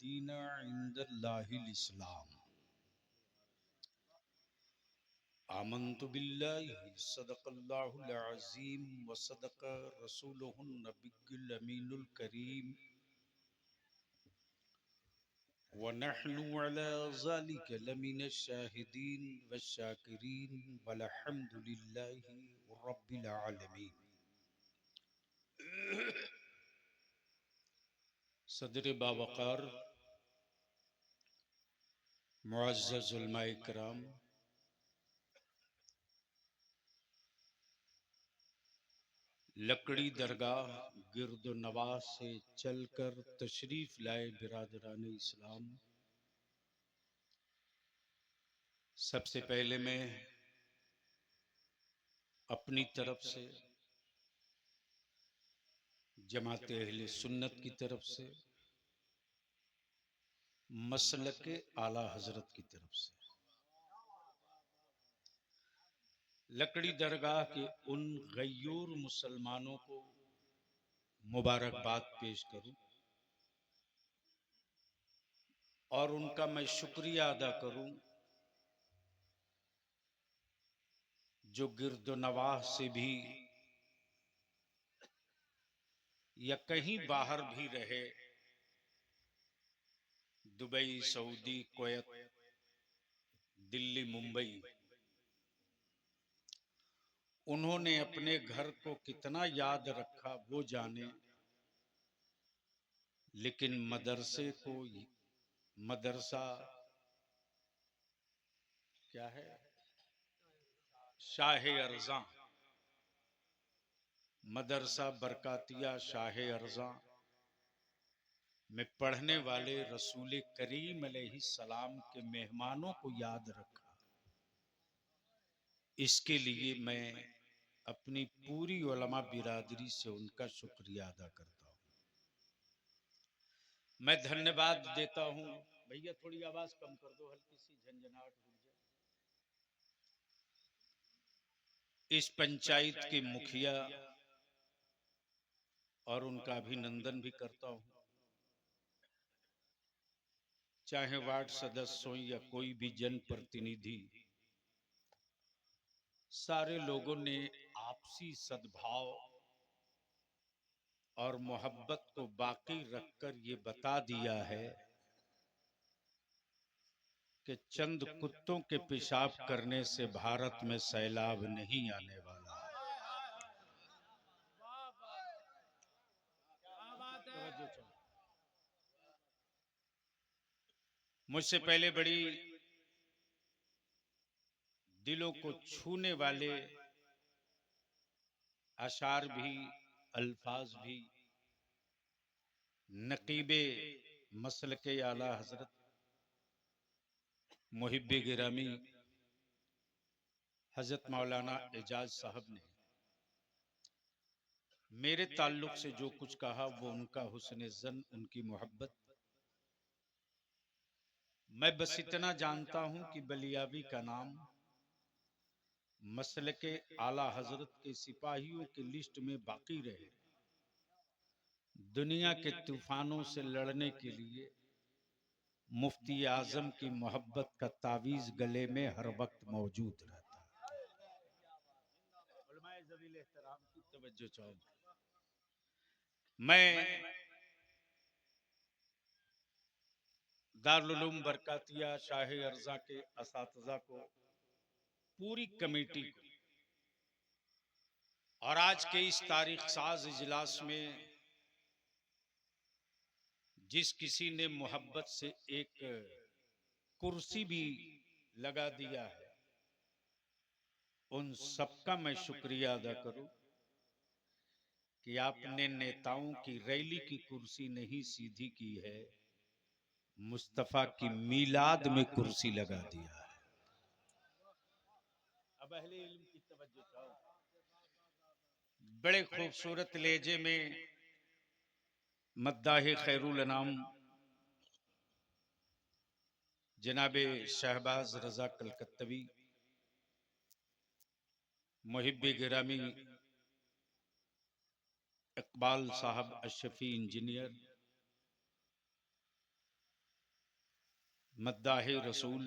दीन इंदल्लाहिल इस्लाम। आमन्तु बिल्लाहि सदक़ल्लाहुल अज़ीम व सदक़ रसूलुहुन नबियुल अमीनुल करीम व नहनु अला ज़ालिका लमिनश शाहिदीन वश्शाकिरीन वल्हम्दुलिल्लाहि रब्बिल आलमीन। सदर बावकार मुअज़्ज़ज़ उलमाए किराम, लकड़ी दरगाह गिरद नवाज से चलकर तशरीफ लाए बिरादरान इस्लाम, सबसे पहले मैं अपनी तरफ से, जमात अहले सुन्नत की तरफ से, मसलके आला हजरत की तरफ से लकड़ी दरगाह के उन गयूर मुसलमानों को मुबारकबाद पेश करूं और उनका मैं शुक्रिया अदा करूं जो गिरदो नवाह से भी या कहीं बाहर भी रहे, Dubai, Saudi, Kuwait, Delhi, Mumbai, उन्होंने अपने घर को कितना याद रखा वो जाने, लेकिन मदरसा क्या है, शाह अर्जा, मदरसा बरकातिया शाह अर्जा में पढ़ने वाले रसूल करीम अलैहिस्सलाम के मेहमानों को याद रखा। इसके लिए मैं अपनी पूरी उलमा बिरादरी से उनका शुक्रिया अदा करता हूँ। मैं धन्यवाद देता हूँ। भैया थोड़ी आवाज कम कर दो, हल्की सी झंझनाहट हो जाए। इस पंचायत के मुखिया और उनका अभिनंदन भी करता हूँ, चाहे वार्ड सदस्य हो या कोई भी जनप्रतिनिधि, सारे लोगों ने आपसी सद्भाव और मोहब्बत को बाकी रखकर ये बता दिया है कि चंद कुत्तों के पेशाब करने से भारत में सैलाब नहीं आने वाला। मुझसे पहले बड़ी दिलों को छूने वाले अशार भी, अल्फाज भी नकीबे मसलके आला हजरत मुहिब्बे गिरामी हजरत मौलाना एजाज साहब ने मेरे ताल्लुक से जो कुछ कहा वो उनका हुस्न ज़न, उनकी मोहब्बत। मैं बस इतना जानता हूं कि बलियावी का नाम मसलके आला हजरत के सिपाहियों की लिस्ट में बाकी रहे, दुनिया के तूफानों से लड़ने के लिए मुफ्ती आजम की मोहब्बत का तावीज गले में हर वक्त मौजूद रहता है। उलमाए ज़वील एहतराम की तवज्जो चाहूं। मैं दारुल उलूम बरकातिया शाह अर्जा के असातिज़ा को, पूरी कमेटी को और आज के इस तारीख साज इजलास में जिस किसी ने मोहब्बत से एक कुर्सी भी लगा दिया है, उन सबका मैं शुक्रिया अदा करूं कि आपने नेताओं की रैली की कुर्सी नहीं सीधी की है, मुस्तफा की मीलाद में कुर्सी लगा दिया है। अब अहले इल्म की तवज्जो चाहो। बड़े खूबसूरत लहजे में मद्दाह खैरुल अनाम जनाबे शहबाज रजा कलकत्तवी, मुहिब्बे गिरामी इकबाल साहब अशफी इंजीनियर, मद्दाहे रसूल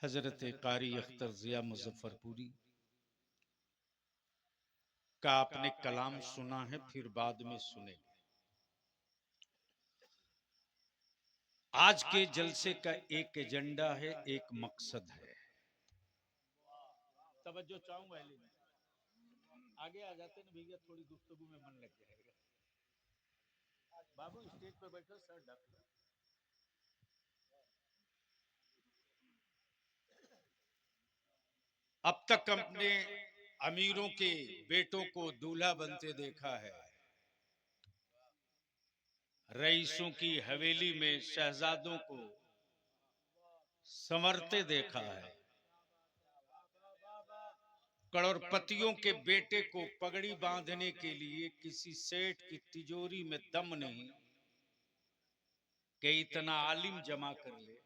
हजरत कारी अख्तर जिया मुजफ्फरपुरी का आपने कलाम सुना है, फिर बाद में सुनेंगे। आज के जलसे का एक एजेंडा है, एक मकसद है। तवज्जो चाहूंगा, आगे आ जाते ना भैया, थोड़ी गुफ्तगू में मन लग जाएगा। बाबू स्टेज पे बैठो, सर ढक लो। अब तक अपने अमीरों के बेटों को दूल्हा बनते देखा है, रईसों की हवेली में शहजादों को संवरते देखा है, करोड़पतियों के बेटे को पगड़ी बांधने के लिए किसी सेठ की तिजोरी में दम नहीं कि इतना आलिम जमा कर ले।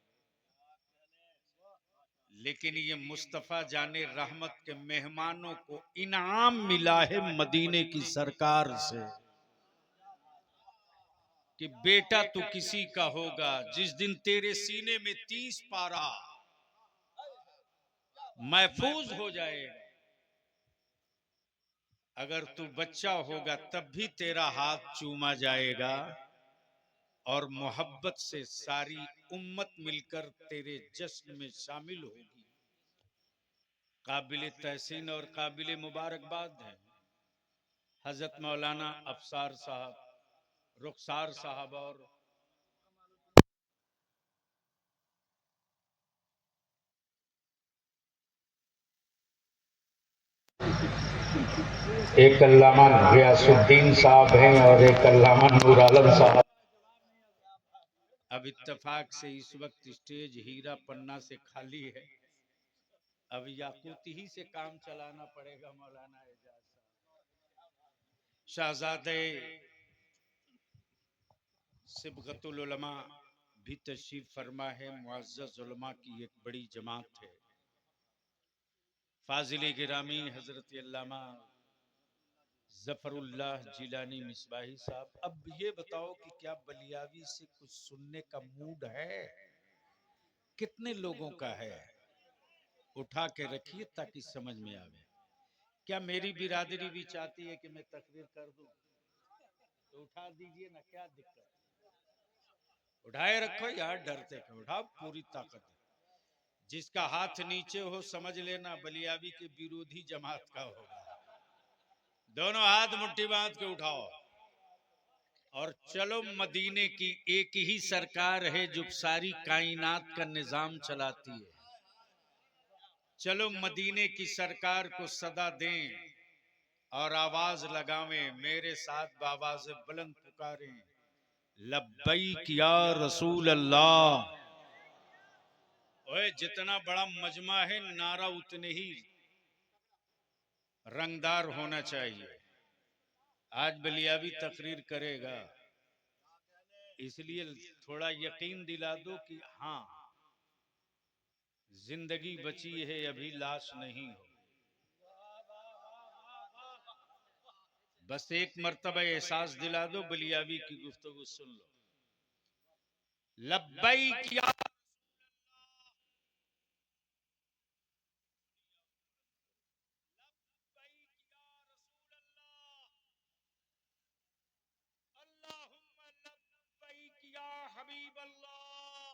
लेकिन ये मुस्तफा जाने रहमत के मेहमानों को इनाम मिला है मदीने की सरकार से कि बेटा तू किसी का होगा जिस दिन तेरे सीने में 30 पारा महफूज हो जाएगा। अगर तू बच्चा होगा तब भी तेरा हाथ चूमा जाएगा और मोहब्बत से सारी उम्मत मिलकर तेरे जश्न में शामिल होगी। काबिल तहसीन और काबिल मुबारकबाद है हजरत मौलाना अफसार साहब, रुखसार साहब और एक अल्लामा गियासुद्दीन साहब हैं और एक अल्लामा नूर आलम साहब। अब इत्तेफाक से इस वक्त स्टेज हीरा पन्ना से खाली है, अब याकूती ही से काम चलाना पड़ेगा। मौलाना एजाज साहब, शहजादे सिबगतुल उलमा भी तशरीफ फरमा है। मुअज़्ज़ज़ उलमा की एक बड़ी जमात है। फाजिल गिरामी हजरत अल्लामा जफरुल्लाह जिलानी मिसबाही साहब, अब ये बताओ कि क्या बलियावी से कुछ सुनने का मूड है? कितने लोगों का है? उठा के रखिए ताकि समझ में आवे। क्या मेरी बिरादरी भी चाहती है कि मैं तकरीर कर दूं? तो उठा दीजिए ना, क्या दिक्कत? उठाए रखो यार, डरते क्यों? उठाओ, पूरी ताकत है। जिसका हाथ नीचे हो समझ लेना बलियावी के विरोधी जमात का होगा। दोनों हाथ मुट्ठी बांध के उठाओ और चलो। मदीने की एक ही सरकार है जो सारी कायनात का निजाम चलाती है। चलो मदीने की सरकार को सदा दें और आवाज लगावें, मेरे साथ बावाज़ बुलंद पुकारें, लब्बैक या रसूल अल्लाह। ओए, जितना बड़ा मजमा है नारा उतने ही रंगदार होना चाहिए। आज बलियावी तकरीर करेगा, इसलिए थोड़ा यकीन दिला दो कि हाँ जिंदगी बची है, अभी लाश नहीं हो। बस एक मर्तबा एहसास दिला दो, बलियावी की गुफ्तगू सुन लो। लब्बैक या अल्लाहुम्मा लब्बैक या हबीब अल्लाह।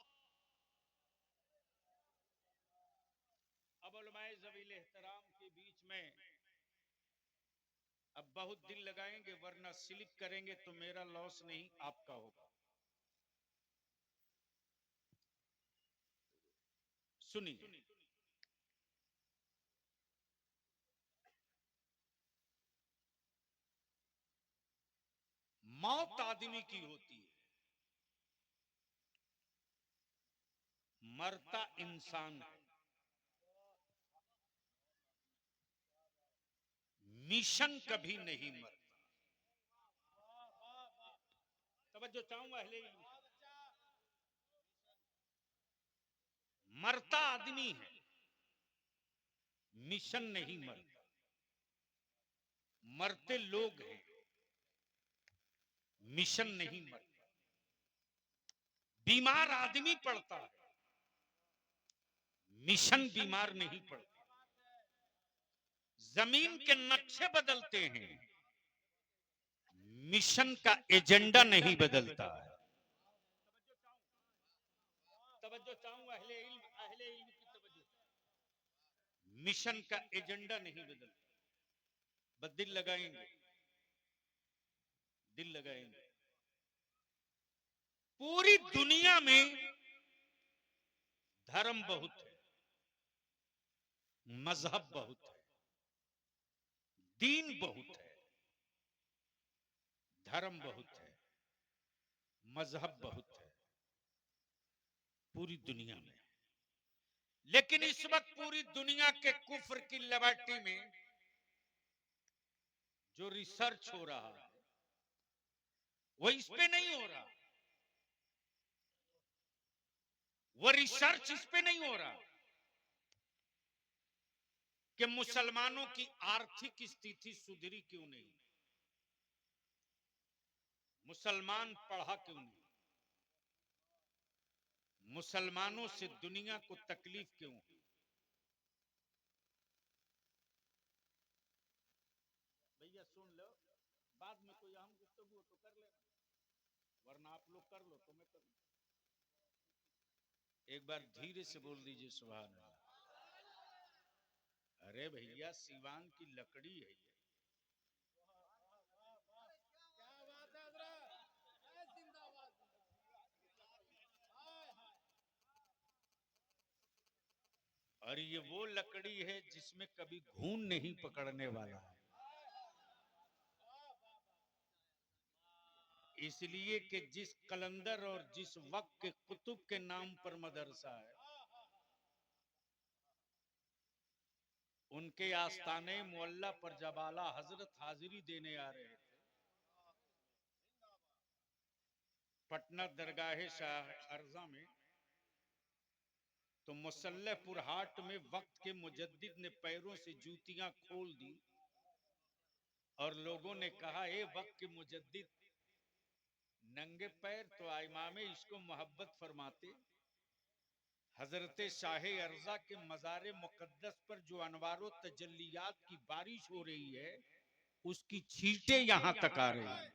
अब उलमाए ज़वील एहतराम के बीच में अब बहुत दिल लगाएंगे, वरना स्लिप करेंगे तो मेरा लॉस नहीं आपका होगा। सुनिए, मौत आदमी की होती है, मरता इंसान है। मिशन कभी नहीं मरता। तवज्जो चाहूंगा अहले इल्म, मरता आदमी है, मिशन नहीं मरता। मरते लोग हैं, मिशन नहीं मरता। बीमार आदमी पड़ता है, मिशन बीमार नहीं पड़ता। जमीन के नक्शे बदलते हैं, मिशन का एजेंडा नहीं बदलता है। तवज्जो चाहूंगा अहले इल्म की तवज्जो। मिशन का एजेंडा नहीं बदलता, बस दिल लगाएंगे, दिल लगाएंगे। पूरी दुनिया में धर्म बहुत है, मजहब बहुत है, दीन बहुत है, धर्म बहुत है, मजहब बहुत है पूरी दुनिया में। लेकिन इस वक्त पूरी दुनिया के कुफ्र की लेबोरेटरी में जो रिसर्च हो रहा है वो इस पे नहीं हो रहा, वो रिसर्च इस पे नहीं हो रहा कि मुसलमानों की आर्थिक स्थिति सुधरी क्यों नहीं, मुसलमान पढ़ा क्यों नहीं, मुसलमानों से दुनिया को तकलीफ क्यों हुई। भैया सुन लो, बाद में कोई अहम गुफ्तगू हो तो कर लेना, वरना आप लोग कर लो तो मैं कर लूं। एक बार धीरे से बोल दीजिए सुभान अल्लाह। अरे भैया सीवान की लकड़ी है ये, और ये वो लकड़ी है जिसमें कभी घून नहीं पकड़ने वाला है, इसलिए कि जिस कलंदर और जिस वक्त के कुतुब के नाम पर मदरसा है, उनके आस्थाने मुअल्ला पर जब आला हजरत हाजिरी देने आ रहे थे पटना दरगाह शाह अर्जा में, तो मुसल्लहपुर हाट में वक्त के मुजद्दिद ने पैरों से जूतियां खोल दी और लोगों ने कहा, ए वक्त के मुजद्दिद, नंगे पैर तो इमाम इसको मोहब्बत फरमाते, हजरत शाह अर्जा के मज़ार मुकद्दस पर जो अनवारो तजल्लियात की बारिश हो रही है उसकी छींटे यहां तक आ रही है।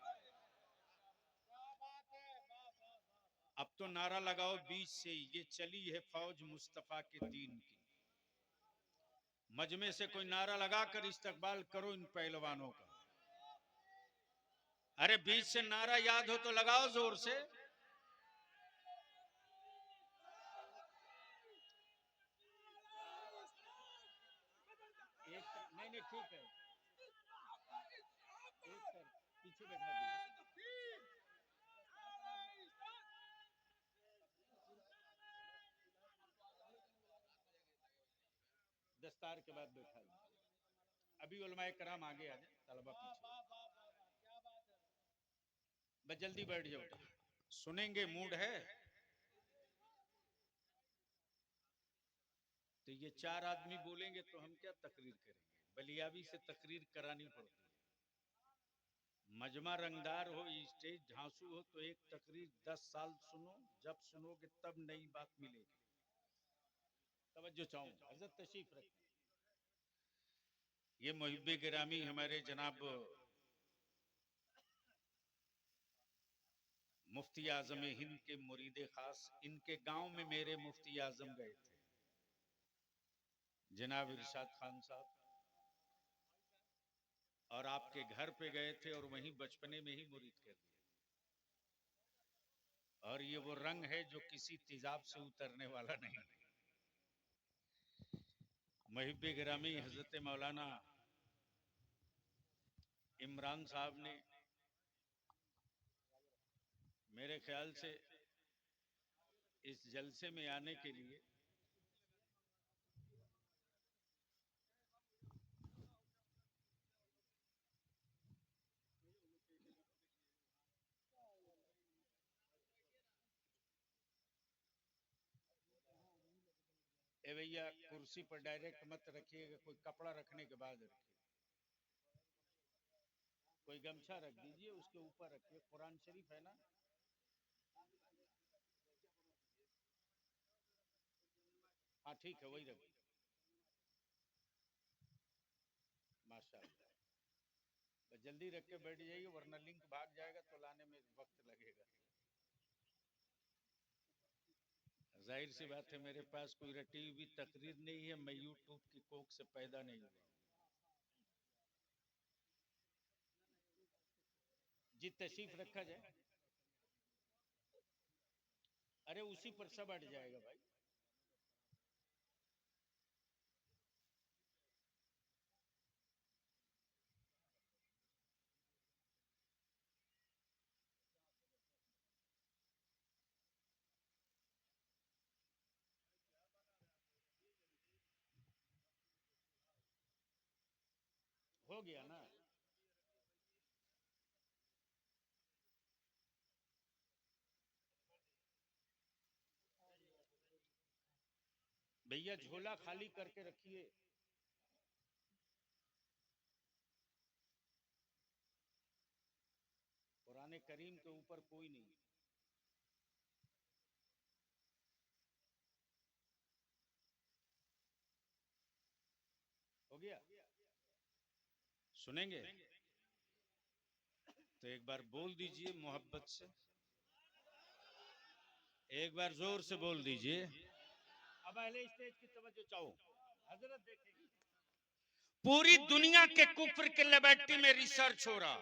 अब तो नारा लगाओ बीच से, ये चली है फौज मुस्तफा के दीन की। मजमे से कोई नारा लगाकर इस्तकबाल करो इन पहलवानों का। अरे बीच से नारा याद हो तो लगाओ जोर से। एक नहीं नहीं ठीक है, एक सर पीछे बैठा दीजिए। दस्तार के बाद बैठा दीजिए। अभी उलमाए कराम आगे आ जाए, तलबा पीछे। बस जल्दी बैठ जाओ, सुनेंगे, मूड है। तो ये चार आदमी बोलेंगे तो हम क्या तकरीर करेंगे, बलियाबी से तकरीर करानी पड़ती है। मजमा रंगदार हो, स्टेज झांसू हो तो एक तकरीर 10 साल सुनो, जब सुनोगे तब नई बात मिलेगी। तवज्जो चाहूंगा, हजरत तशरीफ रखें। ये मुहिब्बे गिरामी हमारे जनाब मुफ्ती आजम हिंद के मुरीदे खास, इनके गांव में मेरे मुफ्ती आजम गए थे जनाब इरशाद खान साहब, और आपके घर पे गए थे और वहीं बचपने में ही मुरीद कर दिया। और ये वो रंग है जो किसी तेजाब से उतरने वाला नहीं। मुहिब्बे गिरामी हजरत मौलाना इमरान साहब ने मेरे ख्याल से इस जलसे में आने के लिए ए भैया कुर्सी पर डायरेक्ट मत रखिएगा, कोई कपड़ा रखने के बाद रखिए, कोई गमछा रख दीजिए उसके ऊपर रखिए, कुरान शरीफ है ना। हाँ ठीक है, वही रख, माशाल्लाह। बस जल्दी रख के बैठ जाइए, वरना लिंक भाग जाएगा तो लाने में वक्त लगेगा। जाहिर सी बात है, मेरे पास कोई रटी हुई तकरीर नहीं है, मैं यूट्यूब की कोख से पैदा नहीं हुआ। जी तशरीफ रखा जाए। अरे उसी पर सब अट जाएगा भाई। हो गया ना। भैया झोला खाली करके रखिए। कुरान करीम के ऊपर कोई नहीं। हो गया, सुनेंगे तो एक बार बोल दीजिए मोहब्बत से, एक बार जोर से बोल दीजिए। अब अहले स्टेज की तवज्जो चाहो, हजरत देखेंगे। पूरी दुनिया के कुफ्र के लेबोरेटरी में रिसर्च हो रहा,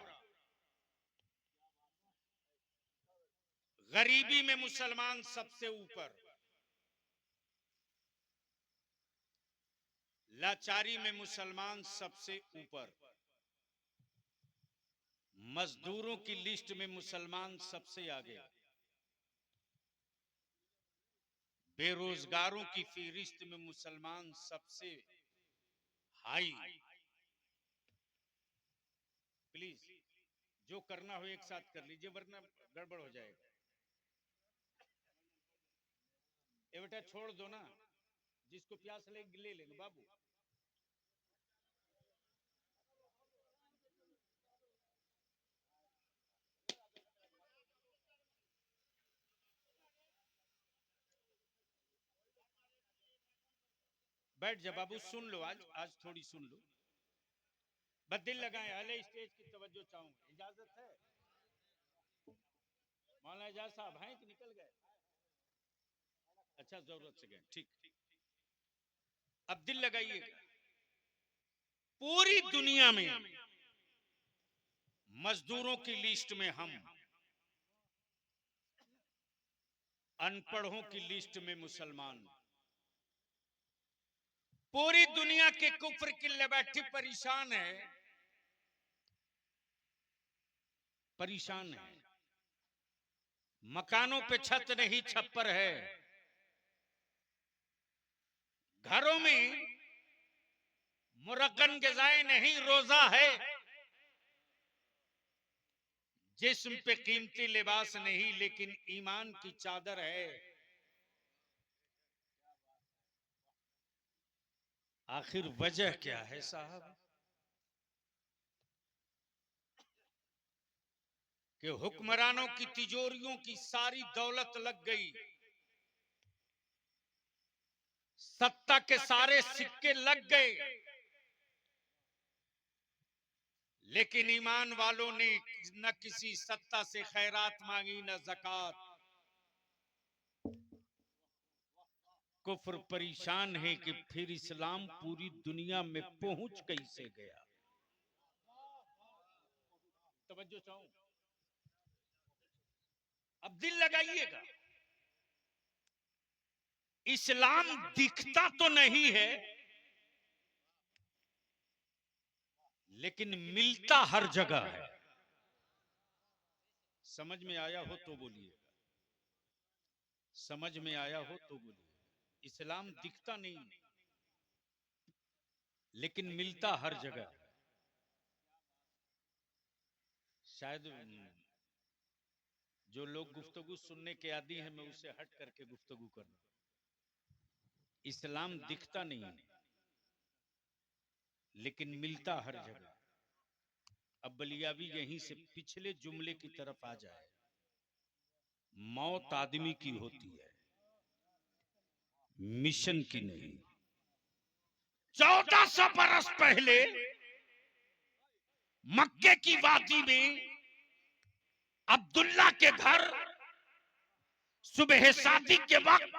गरीबी में मुसलमान सबसे ऊपर, लाचारी में मुसलमान सबसे ऊपर, मजदूरों की लिस्ट में मुसलमान सबसे आगे, बेरोजगारों की फहरिस्त में मुसलमान सबसे हाई। प्लीज जो करना हो एक साथ कर लीजिए, वरना गड़बड़ हो जाएगा। ए बेटा छोड़ दो ना, जिसको प्यास लगे ले लेंगे बाबू। बैठ जा बाबू, सुन लो, आज आज थोड़ी सुन लो। बस दिल लगाए, अहले स्टेज की तवज्जो चाहूंगा, इजाजत है? मौलाना एजाज साहब हैं कि निकल गए? अच्छा, जरूरत से गए, ठीक। अब दिल लगाइएगा। पूरी दुनिया में मजदूरों की लिस्ट में हम, अनपढ़ों की लिस्ट में मुसलमान, पूरी दुनिया के कुफ्र की लेबोरेटरी परेशान है, परेशान है। मकानों पे छत नहीं छप्पर है, घरों में मुरक्कन ग़िज़ाएं नहीं रोजा है, जिस्म पे कीमती लिबास नहीं लेकिन ईमान की चादर है। आखिर वजह क्या है साहब कि हुक्मरानों की तिजोरियों की सारी दौलत लग गई, सत्ता के सारे सिक्के लग गए, लेकिन ईमान वालों ने न किसी सत्ता से खैरात मांगी न ज़कात। कुफ्र परेशान है कि फिर इस्लाम पूरी दुनिया में पहुंच कैसे गया। तवज्जो चाहूं, अब दिल लगाइएगा। इस्लाम दिखता तो नहीं है, लेकिन मिलता हर जगह है। समझ में आया हो तो बोलिएगा, समझ में आया हो तो बोलिएगा। इस्लाम दिखता नहीं लेकिन मिलता हर जगह। शायद जो लोग गुफ्तगू सुनने के आदी हैं, मैं उससे हट करके गुफ्तगू कर रहा हूं। इस्लाम दिखता नहीं लेकिन मिलता हर जगह। अब बलियाबी यहीं से पिछले जुमले की तरफ आ जाए। मौत आदमी की होती है, मिशन की नहीं। 1400 बरस पहले मक्के की वादी में अब्दुल्ला के घर सुबह शादी के वक्त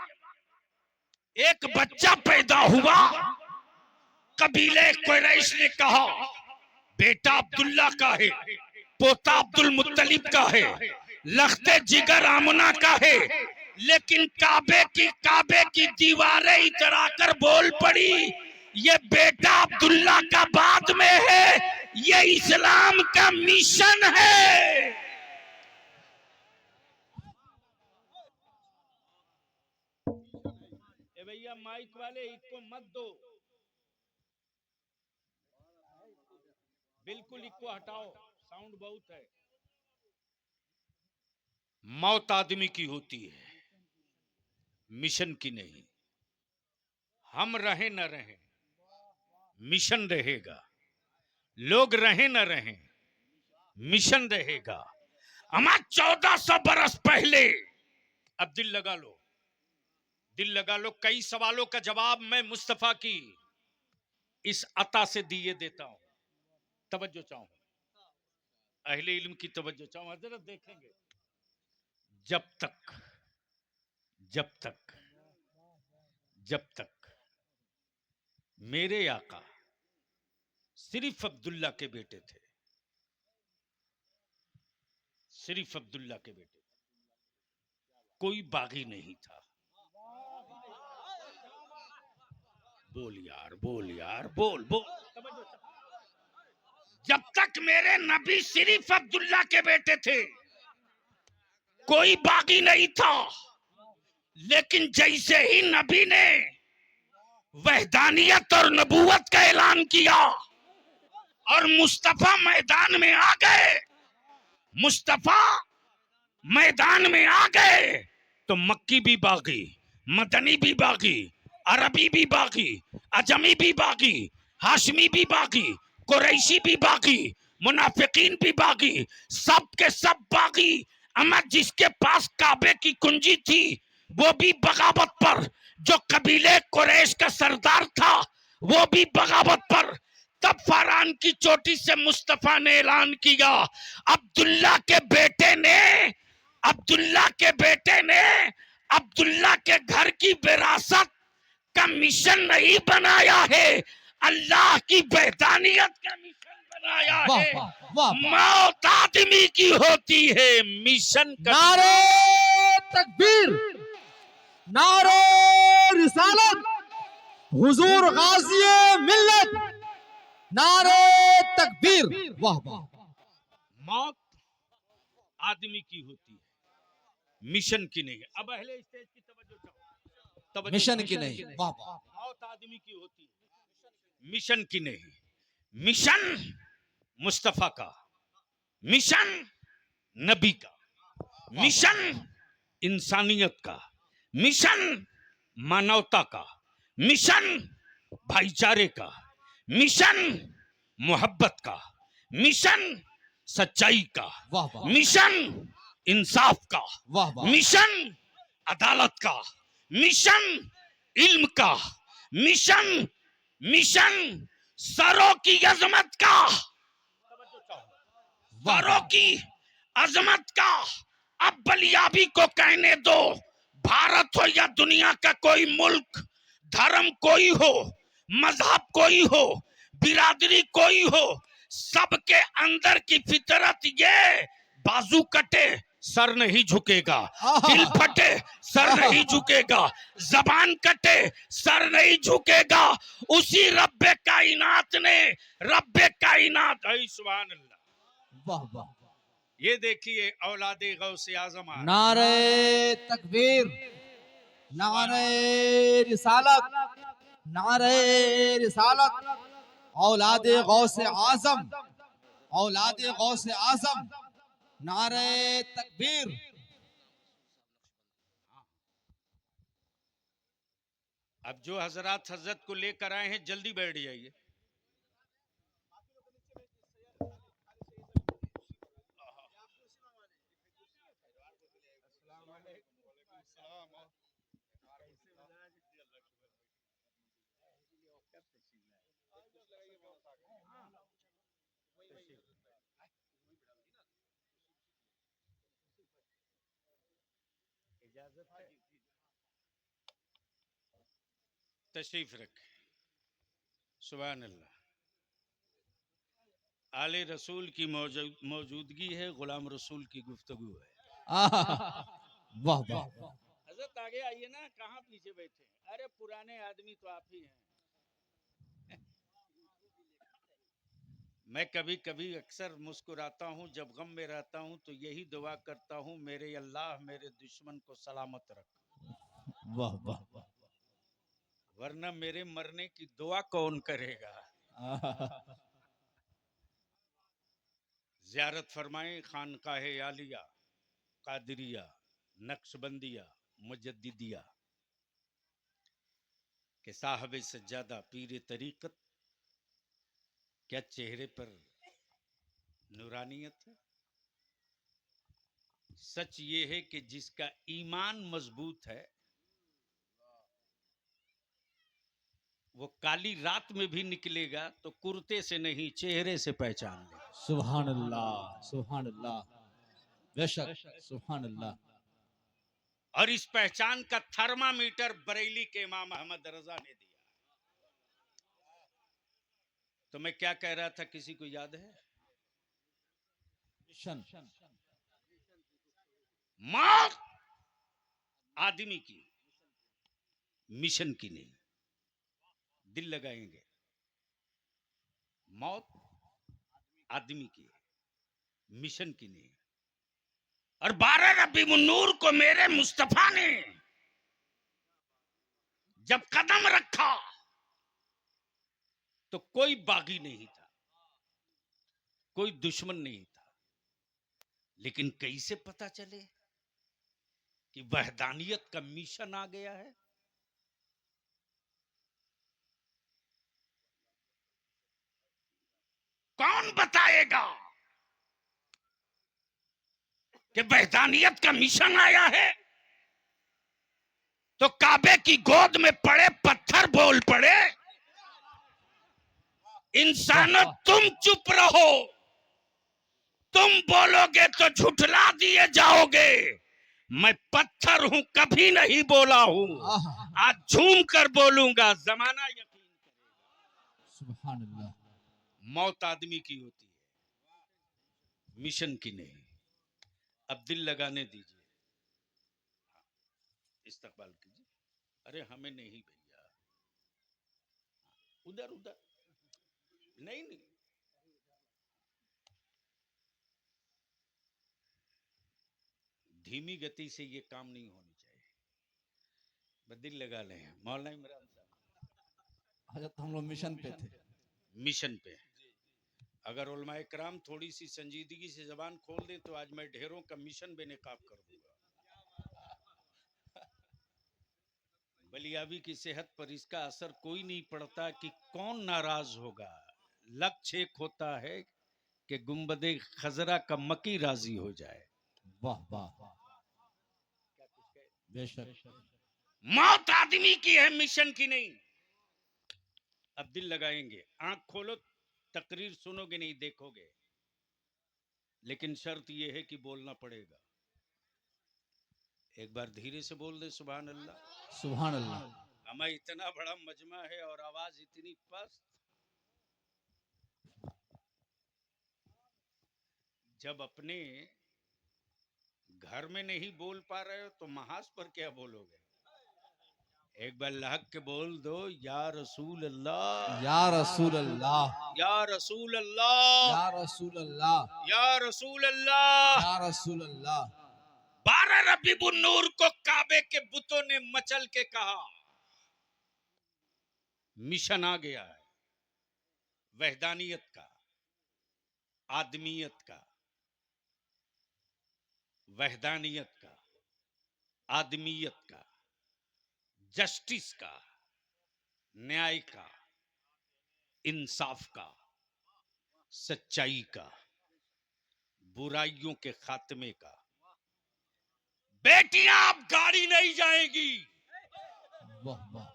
एक बच्चा पैदा हुआ। कबीले कुरैश ने कहा बेटा अब्दुल्ला का है, पोता अब्दुल मुत्तलिब का है, लख्ते जिगर आमना का है। लेकिन काबे की दीवारें इतरा कर बोल पड़ी ये बेटा अब्दुल्ला का बाद में है, ये इस्लाम का मिशन है। भैया माइक वाले इसको मत दो, बिल्कुल इसको हटाओ, साउंड बहुत है। मौत आदमी की होती है, मिशन की नहीं। हम रहे न रहे, मिशन रहेगा। लोग रहे न रहे, मिशन रहेगा। हमारा 1400 बरस पहले, अब दिल लगा लो, दिल लगा लो। कई सवालों का जवाब मैं मुस्तफा की इस अता से दिए देता हूं। तवज्जो चाहूं, अहले इल्म की तवज्जो चाहूं। हजरत देखेंगे जब तक जब तक जब तक मेरे आका सिर्फ अब्दुल्ला के बेटे थे, सिर्फ अब्दुल्ला के बेटे, कोई बागी नहीं था। बोल यार, बोल यार, बोल बोल। जब तक मेरे नबी सिर्फ अब्दुल्ला के बेटे थे, कोई बागी नहीं था। लेकिन जैसे ही नबी ने वहदानियत और नबूवत का ऐलान किया और मुस्तफा मैदान में आ गए, मुस्तफा मैदान में आ गए, तो मक्की भी बागी, मदनी भी बागी, अरबी भी बागी, अजमी भी बागी, हाशमी भी बागी, कुरैशी भी बागी, मुनाफिकीन भी बागी, सब के सब बागी। अमा जिसके पास काबे की कुंजी थी वो भी बगावत पर, जो कबीले कुरैश का सरदार था वो भी बगावत पर। तब फरहान की चोटी से मुस्तफा ने ऐलान किया, अब्दुल्ला के बेटे ने, अब्दुल्ला के बेटे ने अब्दुल्ला के घर की विरासत का मिशन नहीं बनाया है, अल्लाह की वहदानियत का मिशन बनाया है। मौत आदमी की होती है, मिशन का। नारे तकबीर, नारे रिसालत, हुजूर गाज़िए मिल्लत, नारे तकबीर। वाह वाह। मौत आदमी की होती है, मिशन की नहीं। अब अहले स्टेज की तवज्जो चाहो, मिशन की नहीं। वाह वाह। मौत आदमी की होती है, मिशन की नहीं। मिशन मुस्तफा का, मिशन नबी का, मिशन इंसानियत का, मिशन मानवता का, मिशन भाईचारे का, मिशन मोहब्बत का, मिशन सच्चाई का, वाह वाह। मिशन इंसाफ का, वाह वाह। मिशन अदालत का, मिशन इल्म का, मिशन मिशन सरों की अजमत का, सरों की अजमत का। अब बलियाबी को कहने दो, भारत हो या दुनिया का कोई मुल्क, धर्म कोई हो, मजहब कोई हो, बिरादरी कोई हो, सबके अंदर की फितरत ये, बाजू कटे सर नहीं झुकेगा, दिल फटे सर नहीं झुकेगा, जबान कटे सर नहीं झुकेगा। उसी रब्बे कायनात ने, रब्बे कायनात है, सुभान अल्लाह। वाह वाह। ये देखिए औलादे गौसे आजम, नारे तकबीर, नारे रिसालत, नारे रिसालत, औलादे गौसे आजम, औलादे गौसे आजम, नारे तकबीर। अब जो हजरत हजरत को लेकर आए हैं जल्दी बैठ जाइए। इजाजत है? तशरीफ रखें। सुभान अल्लाह। आले रसूल की मौजूदगी है, गुलाम रसूल की गुफ्तगू है। वाह वाह वाह। हजरत आगे आइए ना, कहाँ पीछे बैठे हैं? अरे पुराने आदमी तो आप ही हैं। मैं कभी कभी अक्सर मुस्कुराता हूँ, जब गम में रहता हूँ तो यही दुआ करता हूँ, मेरे अल्लाह मेरे दुश्मन को सलामत रख। वाह वाह वाह। वरना मेरे मरने की दुआ कौन करेगा? ज़ियारत फरमाएं खानकाह आलिया, कादरिया, नक्शबंदिया, मुजद्दिदिया के साहब सज्जादा पीर तरीकत। क्या चेहरे पर नूरानियत है? सच ये है कि जिसका ईमान मजबूत है वो काली रात में भी निकलेगा तो कुर्ते से नहीं, चेहरे से पहचान लेगा। सुभान अल्लाह सुभान अल्लाह। बेशक सुभान अल्लाह। और इस पहचान का थर्मामीटर बरेली के इमाम अहमद रजा ने दिया। तो मैं क्या कह रहा था, किसी को याद है? मिशन। मौत आदमी की, मिशन की नहीं। दिल लगाएंगे, मौत आदमी की, मिशन की नहीं। और 12 रबी मुन्नूर को मेरे मुस्तफा ने जब कदम रखा तो कोई बागी नहीं था, कोई दुश्मन नहीं था। लेकिन कैसे पता चले कि वहदानियत का मिशन आ गया है? कौन बताएगा कि वहदानियत का मिशन आया है? तो काबे की गोद में पड़े पत्थर बोल पड़े, इंसानों तुम चुप रहो, तुम बोलोगे तो झुठला दिए जाओगे। मैं पत्थर हूं, कभी नहीं बोला हूं, आज झूम कर बोलूंगा, जमाना यकीन करेगा। सुभान अल्लाह। मौत आदमी की होती है, मिशन की नहीं। अब दिल लगाने दीजिए, इस्तकबाल कीजिए। अरे हमें नहीं भैया, उधर उधर नहीं नहीं। धीमी गति से ये काम नहीं होनी चाहिए। बस दिल लगा लें। मौलाना इमरान साहब हजरत हम लोग मिशन पे थे। मिशन पे। अगर उलमाए कराम थोड़ी सी संजीदगी से जबान खोल दें तो आज मैं ढेरों का मिशन बेनकाब कर दूंगा। बलियाबी की सेहत पर इसका असर कोई नहीं पड़ता कि कौन नाराज होगा। लक्ष्य एक होता है कि गुंबदे खजरा का मकी राजी हो जाए। वाह वाह। बेशक। मौत आदमी की है, मिशन की नहीं। अब दिल लगाएंगे, आंख खोलो, तकरीर सुनोगे नहीं, देखोगे। लेकिन शर्त यह है कि बोलना पड़ेगा। एक बार धीरे से बोल दे सुभान अल्लाह। सुभान अल्लाह। हमें इतना बड़ा मजमा है और आवाज इतनी पस्त। जब अपने घर में नहीं बोल पा रहे हो तो महाज पर क्या बोलोगे? एक बार लहक के बोल दो, या रसूल अल्लाह, या रसूल अल्लाह। या रसूल अल्लाह, या रसूल अल्लाह। या रसूल अल्लाह। या रसूल अल्लाह। 12 रबीउन नूर को काबे के बुतों ने मचल के कहा, मिशन आ गया है। वहदानियत का, आदमियत का, वहदानियत का, आदमियत का, जस्टिस का, न्याय का, इंसाफ का, सच्चाई का, बुराइयों के खात्मे का। बेटियां अब गाड़ी नहीं जाएगी, वाह वाह।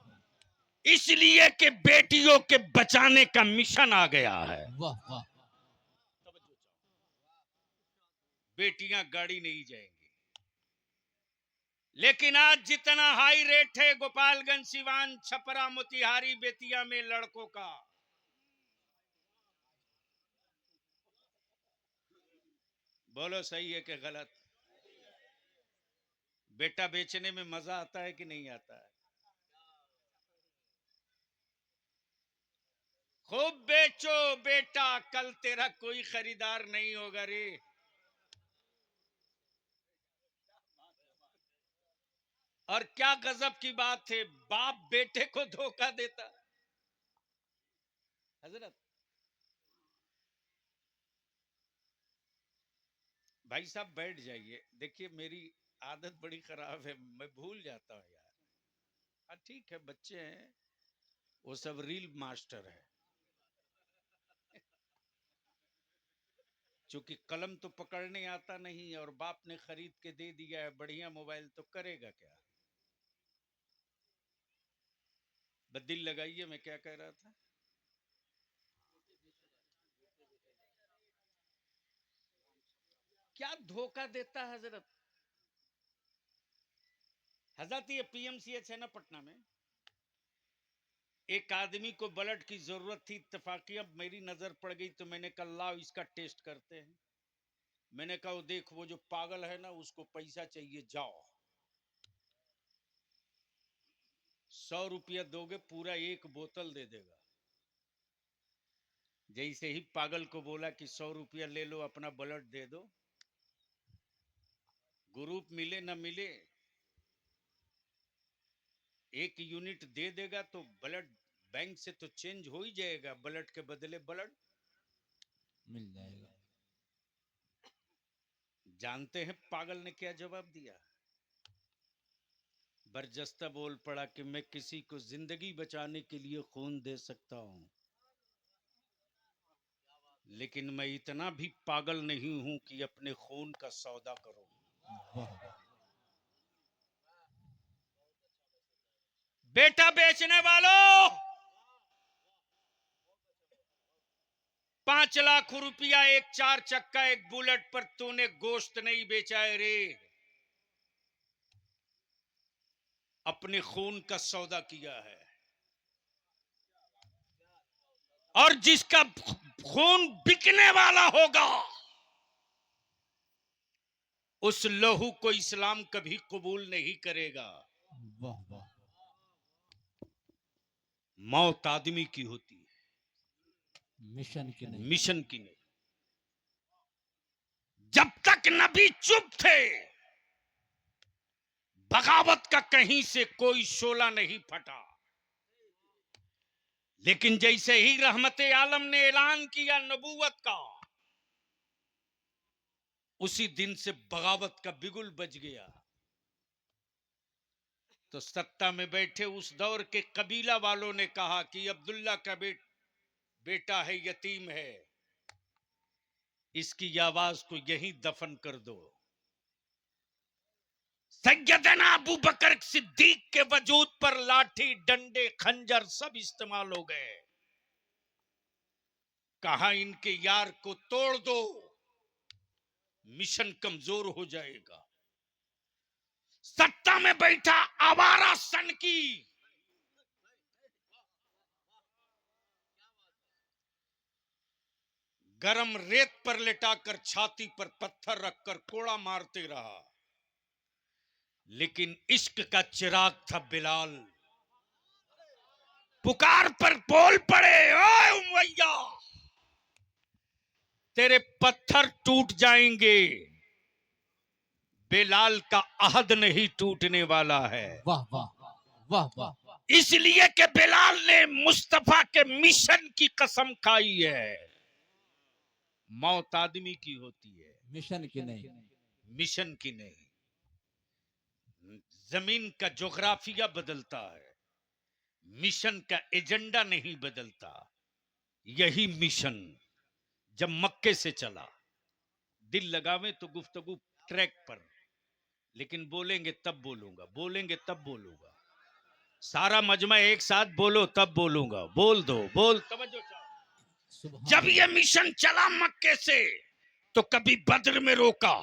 इसलिए कि बेटियों के बचाने का मिशन आ गया है। वाह वाह बेटियां गाड़ी नहीं जाएंगी, लेकिन आज जितना हाई रेट है गोपालगंज, सिवान, छपरा, मोतिहारी, बेतिया में लड़कों का, बोलो सही है कि गलत? बेटा बेचने में मजा आता है कि नहीं आता है? खूब बेचो बेटा, कल तेरा कोई खरीदार नहीं होगा रे। और क्या गजब की बात है, बाप बेटे को धोखा देता। हजरत भाई साहब बैठ जाइए, देखिए मेरी आदत बड़ी खराब है, मैं भूल जाता हूँ यार। हाँ ठीक है, बच्चे हैं, वो सब रील मास्टर है। क्योंकि कलम तो पकड़ने आता नहीं और बाप ने खरीद के दे दिया है बढ़िया मोबाइल, तो करेगा क्या? बस दिल लगाइए, मैं क्या कह रहा था। क्या धोखा देता है हजरत? हजरत ये पीएमसीएच है ना पटना में, एक आदमी को ब्लड की जरूरत थी, इत्तेफाकी अब मेरी नजर पड़ गई तो मैंने कहा लाओ इसका टेस्ट करते हैं। मैंने कहा वो देख, वो जो पागल है ना उसको पैसा चाहिए, जाओ 100 रुपया दोगे पूरा एक बोतल दे देगा। जैसे ही पागल को बोला कि 100 रुपया ले लो अपना ब्लड दे दो, ग्रुप मिले ना मिले, 1 यूनिट दे देगा तो ब्लड बैंक से तो चेंज हो ही जाएगा, ब्लड के बदले ब्लड मिल जाएगा। जानते हैं पागल ने क्या जवाब दिया? बरजस्ता बोल पड़ा कि मैं किसी को जिंदगी बचाने के लिए खून दे सकता हूं, लेकिन मैं इतना भी पागल नहीं हूं कि अपने खून का सौदा करूं। वाह बेटा बेचने वालों, 5 लाख रुपया एक 4 चक्का एक बुलेट पर तूने गोश्त नहीं बेचा है रे, अपने खून का सौदा किया है। और जिसका खून बिकने वाला होगा उस लहू को इस्लाम कभी कबूल नहीं करेगा। वाह वाह मौत आदमी की होती है, मिशन की नहीं। मिशन की नहीं। जब तक नबी चुप थे, बगावत का कहीं से कोई शोला नहीं फटा, लेकिन जैसे ही रहमत आलम ने ऐलान किया नबूवत का, उसी दिन से बगावत का बिगुल बज गया। तो सत्ता में बैठे उस दौर के कबीला वालों ने कहा कि अब्दुल्ला का बेटा है, यतीम है, इसकी आवाज को यहीं दफन कर दो। सैयदना अबू बकर सिद्दीक के वजूद पर लाठी, डंडे, खंजर सब इस्तेमाल हो गए। कहा इनके यार को तोड़ दो, मिशन कमजोर हो जाएगा। सत्ता में बैठा आवारा सन की गरम रेत पर लेटाकर छाती पर पत्थर रखकर कोड़ा मारते रहा, लेकिन इश्क का चिराग था बिलाल। पुकार पर बोल पड़े, ओए उमैया, तेरे पत्थर टूट जाएंगे, बिलाल का अहद नहीं टूटने वाला है। वाह वाह वाह वाह इसलिए कि बिलाल ने मुस्तफा के मिशन की कसम खाई है। मौत आदमी की होती है, मिशन की नहीं। मिशन की नहीं। जमीन का जोग्राफिया बदलता है, मिशन का एजेंडा नहीं बदलता। यही मिशन जब मक्के से चला, दिल लगावे तो गुफ्तगू ट्रैक पर, लेकिन बोलेंगे तब बोलूंगा, बोलेंगे तब बोलूंगा। सारा मजमा एक साथ बोलो तब बोलूंगा, बोल दो, बोल तवज्जो चाहो। सुभान जब ये मिशन चला मक्के से तो कभी बद्र में रोका,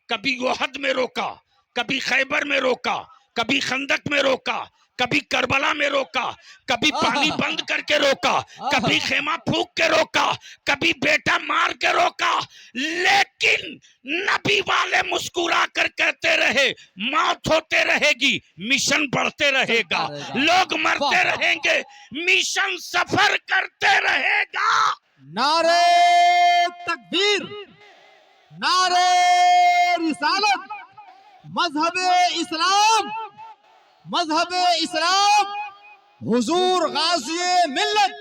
कभी ओहद में रोका, कभी खैबर में रोका, कभी खंदक में रोका, कभी करबला में रोका, कभी पानी बंद करके रोका, कभी खेमा फूंक के रोका, कभी बेटा मार के रोका, लेकिन नबी वाले मुस्कुरा कर कहते रहे मौत होते रहेगी, मिशन बढ़ते रहेगा, चलता रहेगा। लोग मरते वाह, वाह। रहेंगे, मिशन सफर करते रहेगा। नारे तकबीर, नारे रिसालत, मजहबे इस्लाम, मजहबे इस्लाम, हुजूर गाज़िए मिल्लत,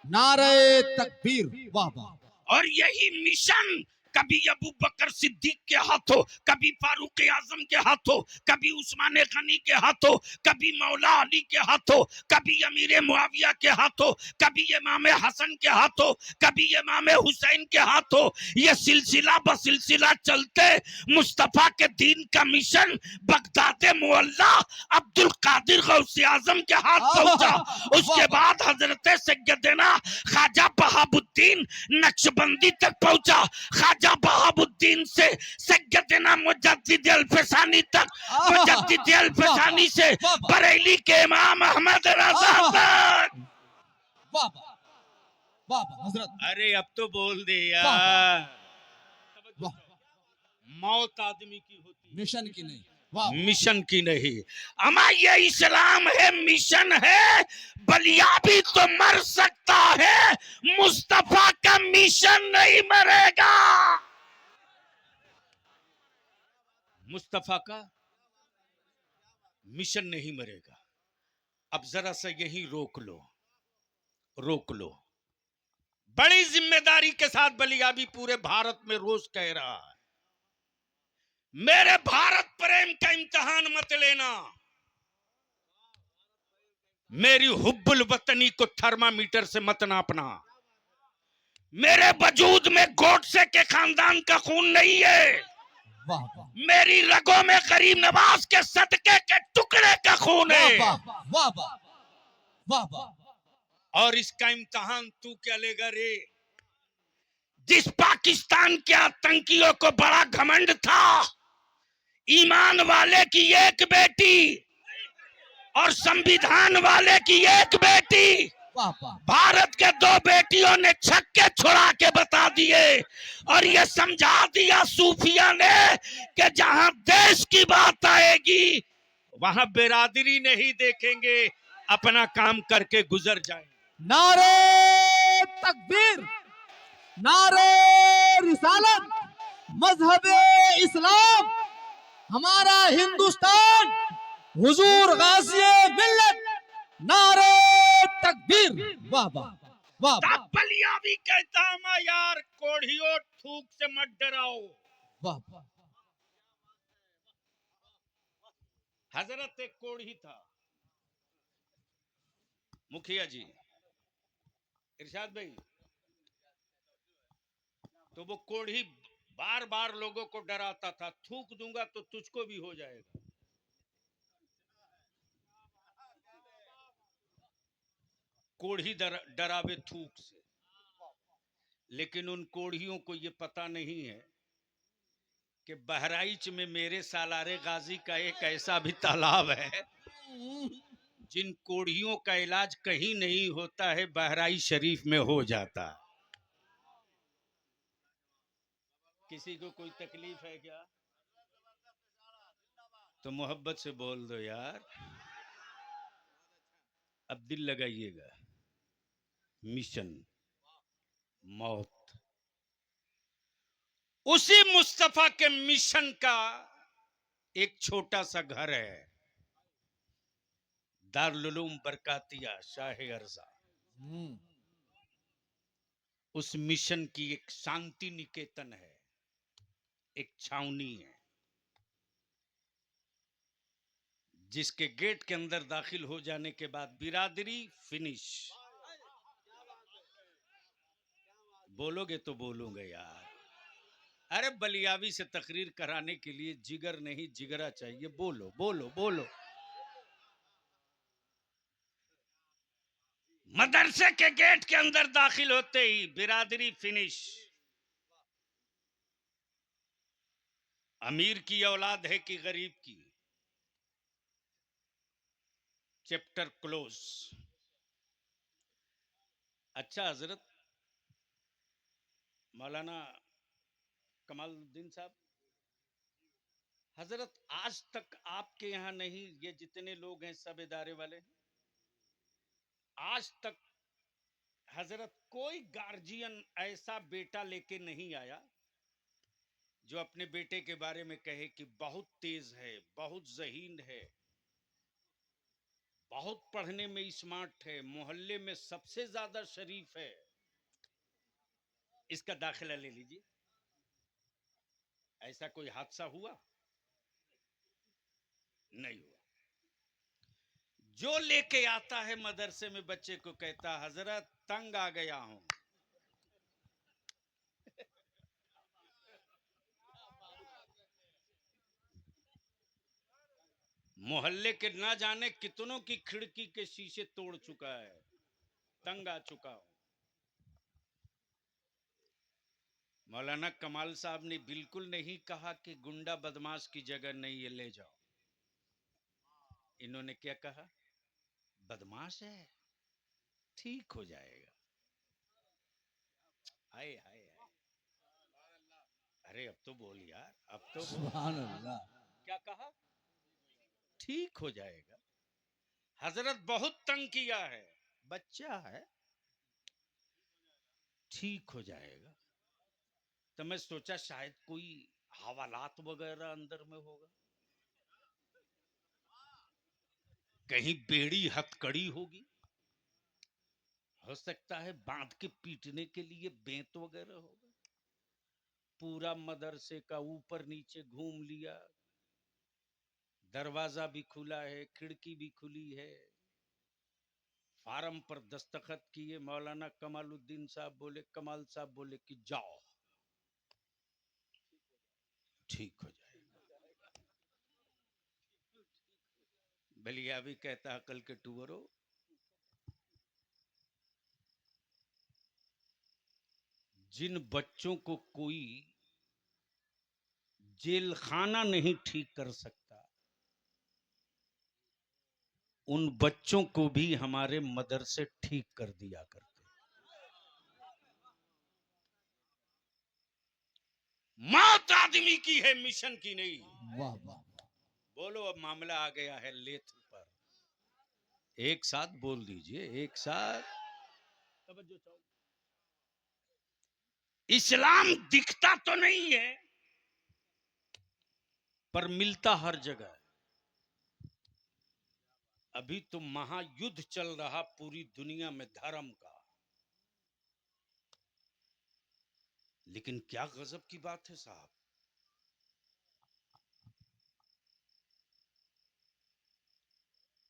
नारे तकबीर। वाह वाह। और यही मिशन कभी अबू बकर सिद्दीक के हाथों, कभी फारूक आजम के हाथों, कभी उस्मान गनी के हाथों, कभी मौला अली के हाथों, कभी अमीर मुआविया के हाथों, कभी इमाम हसन के हाथों, कभी इमाम हुसैन के हाथों, ये सिलसिला ब सिलसिला चलते मुस्तफा के दीन का मिशन बगदाद मुअल्ला अब्दुल कादिर गौसे आजम के हाथ पहुंचा। उसके बाद हजरत सैयदना ख्वाजा बहाबुद्दीन नक्शबंदी तक पहुंचा, ख्वाजा बहाबुद्दीन से सैयदना मुजद्दिद अल-फसानी तक, मुजद्दिद अल-फसानी से बरेली के इमाम अहमद रजा तक। वाह वाह वाह वाह हजरत। अरे अब तो बोल दे वाह, वाह। यार, वाह, मौत आदमी की होती है, मिशन की नहीं। वाह मिशन की नहीं। अमा ये इस्लाम है, मिशन है। बलिया भी तो मर सकता है, मुस्तफा का मिशन नहीं मरेगा। मुस्तफा का मिशन नहीं मरेगा। अब जरा सा यही रोक लो, रोक लो। बड़ी जिम्मेदारी के साथ बलियाबी पूरे भारत में रोज कह रहा है, मेरे भारत प्रेम का इम्तिहान मत लेना, मेरी हुब्बुल वतनी को थर्मामीटर से मत नापना। मेरे वजूद में गोडसे के खानदान का खून नहीं है, वाह वाह मेरी रगों में गरीब नवाज के सदके के टुकड़े का खून है। वाह वाह वाह वाह वाह। और इसका इम्तिहान तू क्या लेगा रे? जिस पाकिस्तान के आतंकियों को बड़ा घमंड था ईमान वाले की एक बेटी और संविधान वाले की एक बेटी, वाह वाह भारत के दो बेटियों ने छक्के छुड़ा के बता दिए और ये समझा दिया सूफिया ने कि जहां देश की बात आएगी वहां बिरादरी नहीं देखेंगे, अपना काम करके गुजर जाएंगे। नारे तकबीर, नारे रिसालत, मजहबे इस्लाम, हमारा हिंदुस्तान, हुजूर गाज़िए मिल्लत, नारे तकबीर। वाह वाह वाह वाह बलिया भी कहता मैं यार कोढ़ियों थूक से मत डराओ। वाह वाह। हजरत एक कोढ़ी था, मुखिया जी इरशाद भाई, तो वो कोढ़ी बार बार लोगों को डराता था, थूक दूंगा तो तुझको भी हो जाएगा। कोढ़ी डरावे थूक से, लेकिन उन कोढ़ियों को ये पता नहीं है कि बहराइच में मेरे सालारे गाजी का एक ऐसा भी तालाब है जिन कोढ़ियों का इलाज कहीं नहीं होता है, बहराइच शरीफ में हो जाता है। किसी को कोई तकलीफ है क्या? तो मोहब्बत से बोल दो यार। अब दिल लगाइएगा, मिशन मौत, उसी मुस्तफा के मिशन का एक छोटा सा घर है, दारुल उलूम बरकातिया शाह अर्जा। उस मिशन की एक शांति निकेतन है, एक छावनी है, जिसके गेट के अंदर दाखिल हो जाने के बाद बिरादरी फिनिश। बोलोगे तो बोलूंगा यार। अरे बलियावी से तकरीर कराने के लिए जिगर नहीं जिगरा चाहिए। बोलो बोलो बोलो। मदरसे के गेट के अंदर दाखिल होते ही बिरादरी फिनिश। अमीर की औलाद है कि गरीब की, चैप्टर क्लोज। अच्छा हजरत मौलाना कमालुद्दीन साहब, हजरत आज तक आपके यहाँ नहीं, ये जितने लोग हैं सब इदारे वाले हैं, आज तक हजरत कोई गार्जियन ऐसा बेटा लेके नहीं आया जो अपने बेटे के बारे में कहे कि बहुत तेज है, बहुत ज़हीन है, बहुत पढ़ने में स्मार्ट है, मोहल्ले में सबसे ज्यादा शरीफ है, इसका दाखिला ले लीजिए। ऐसा कोई हादसा हुआ? नहीं हुआ। जो लेके आता है मदरसे में बच्चे को कहता हजरत तंग आ गया हूं। मोहल्ले के ना जाने कितनों की खिड़की के शीशे तोड़ चुका है, तंग आ चुका हूं। मौलाना कमाल साहब ने बिल्कुल नहीं कहा कि गुंडा बदमाश की जगह नहीं, ये ले जाओ। इन्होंने क्या कहा? बदमाश है, ठीक हो जाएगा। हाय हाय हाय, अरे अब तो बोल यार, अब तो बोल। सुभान अल्लाह। क्या कहा? ठीक हो जाएगा। हजरत बहुत तंग किया है, बच्चा है, ठीक हो जाएगा। तो मैं सोचा शायद कोई हवालात वगैरह अंदर में होगा, कहीं बेड़ी हथकड़ी होगी, हो सकता है बांध के पीटने के लिए बेंत वगैरह होगा। पूरा मदरसे का ऊपर नीचे घूम लिया, दरवाजा भी खुला है, खिड़की भी खुली है। फार्म पर दस्तखत किए। मौलाना कमालुद्दीन साहब बोले, कमाल साहब बोले कि जाओ, ठीक हो जाएगा। बलिया भी कहता अकल के टूअरो, जिन बच्चों को कोई जेल खाना नहीं ठीक कर सकता, उन बच्चों को भी हमारे मदरसे ठीक कर दिया करते। मौत आदमी की है, मिशन की नहीं। वाह वाह। बोलो अब मामला आ गया है लेथ पर। एक साथ बोल दीजिए, एक साथ। तवज्जो चाहो। इस्लाम दिखता तो नहीं है पर मिलता हर जगह है। अभी तो महायुद्ध चल रहा पूरी दुनिया में धर्म का, लेकिन क्या गजब की बात है साहब,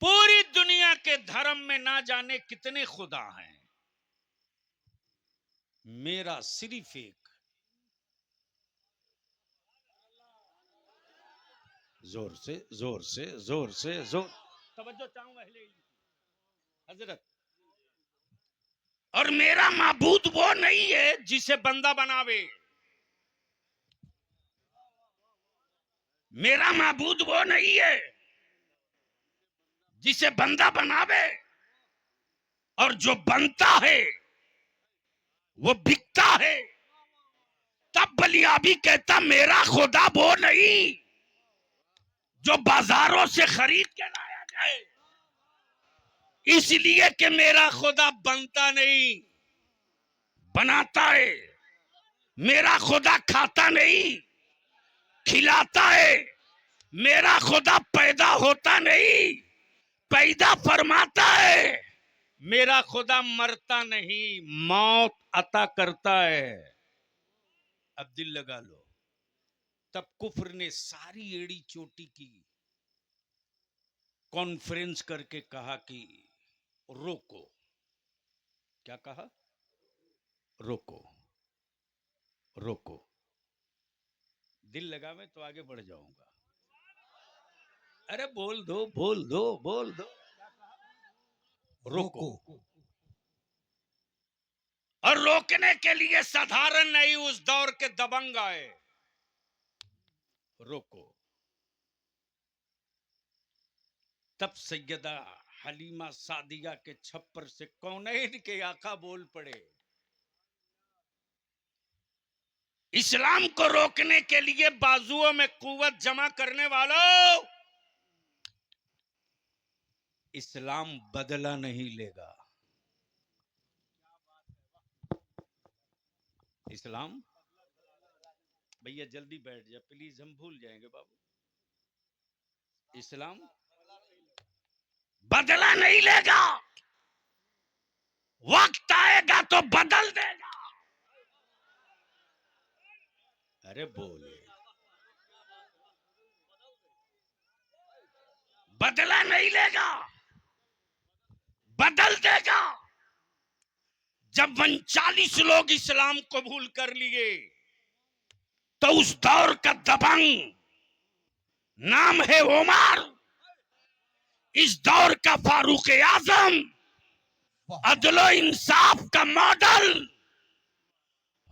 पूरी दुनिया के धर्म में ना जाने कितने खुदा हैं, मेरा सिर्फ एक। जोर से जोर से जोर से जोर, तवज्जो चाहूंगा अहले इल्म की। हजरत, और मेरा माबूद वो नहीं है जिसे बंदा बनावे, मेरा माबूद वो नहीं है जिसे बंदा बनावे, और जो बनता है वो बिकता है। तब बलियाबी कहता मेरा खुदा वो नहीं जो बाजारों से खरीद के लाया जाए, इसलिए कि मेरा खुदा बनता नहीं, बनाता है। मेरा खुदा खाता नहीं, खिलाता है। मेरा खुदा पैदा होता नहीं, पैदा फरमाता है। मेरा खुदा मरता नहीं, मौत अता करता है। अब दिल लगा लो। तब कुफ्र ने सारी एड़ी चोटी की, कॉन्फ्रेंस करके कहा कि रोको। क्या कहा? रोको, रोको। दिल लगा मैं तो आगे बढ़ जाऊंगा। अरे बोल दो, बोल दो, बोल दो। रोको। और रोकने के लिए साधारण नहीं, उस दौर के दबंग आए। रोको। तब सैयदा हलीमा सादिया के छप्पर से कौनैन के आका बोल पड़े, इस्लाम को रोकने के लिए बाजुओं में कुव्वत जमा करने वालों, इस्लाम बदला नहीं लेगा। इस्लाम, भैया जल्दी बैठ जा प्लीज, हम भूल जाएंगे बाबू। इस्लाम बदला नहीं लेगा, वक्त आएगा तो बदल देगा। अरे बोले, बदला नहीं लेगा, बदल देगा। जब 39 लोग इस्लाम कबूल कर लिए तो उस दौर का दबंग नाम है उमर, इस दौर का फारूक आजम, अदलो इंसाफ का मॉडल,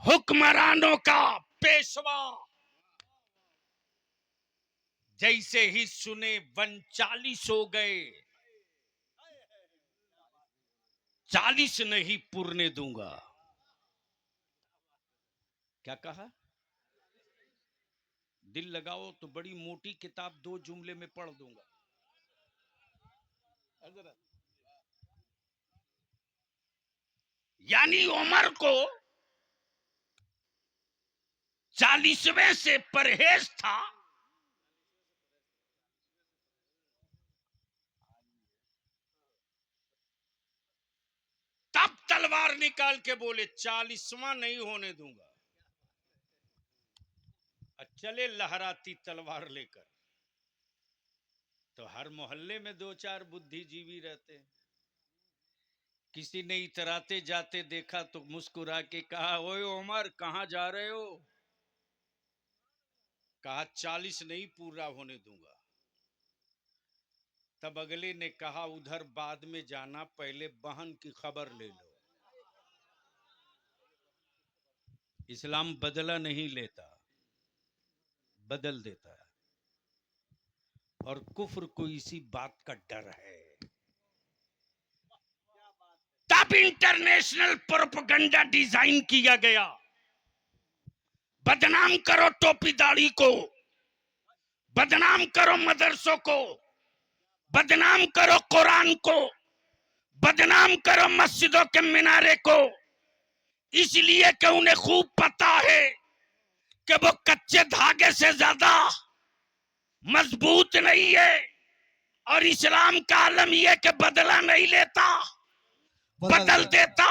हुक्मरानों का पेशवा। जैसे ही सुने 39 हो गए, 40 नहीं पुरने दूंगा। क्या कहा? दिल लगाओ तो बड़ी मोटी किताब 2 जुमले में पढ़ दूंगा। यानी उमर को 40वें से परहेज था, तब तलवार निकाल के बोले 40वां नहीं होने दूंगा। चले लहराती तलवार लेकर, तो हर मोहल्ले में 2-4 बुद्धिजीवी रहते हैं। किसी ने इतराते जाते देखा तो मुस्कुरा के कहा, ओए उमर कहां जा रहे हो? कहा 40 नहीं पूरा होने दूंगा। तब अगले ने कहा, उधर बाद में जाना, पहले बहन की खबर ले लो। इस्लाम बदला नहीं लेता, बदल देता है। और कुफ्र को इसी बात का डर है। तब इंटरनेशनल प्रोपेगेंडा डिजाइन किया गया, बदनाम करो टोपी दाढ़ी को, बदनाम करो मदरसों को, बदनाम करो कुरान को, बदनाम करो मस्जिदों के मीनारे को, इसलिए कि उन्हें खूब पता है कि वो कच्चे धागे से ज्यादा मजबूत नहीं है। और इस्लाम का आलम यह कि बदला नहीं लेता, बदल देता।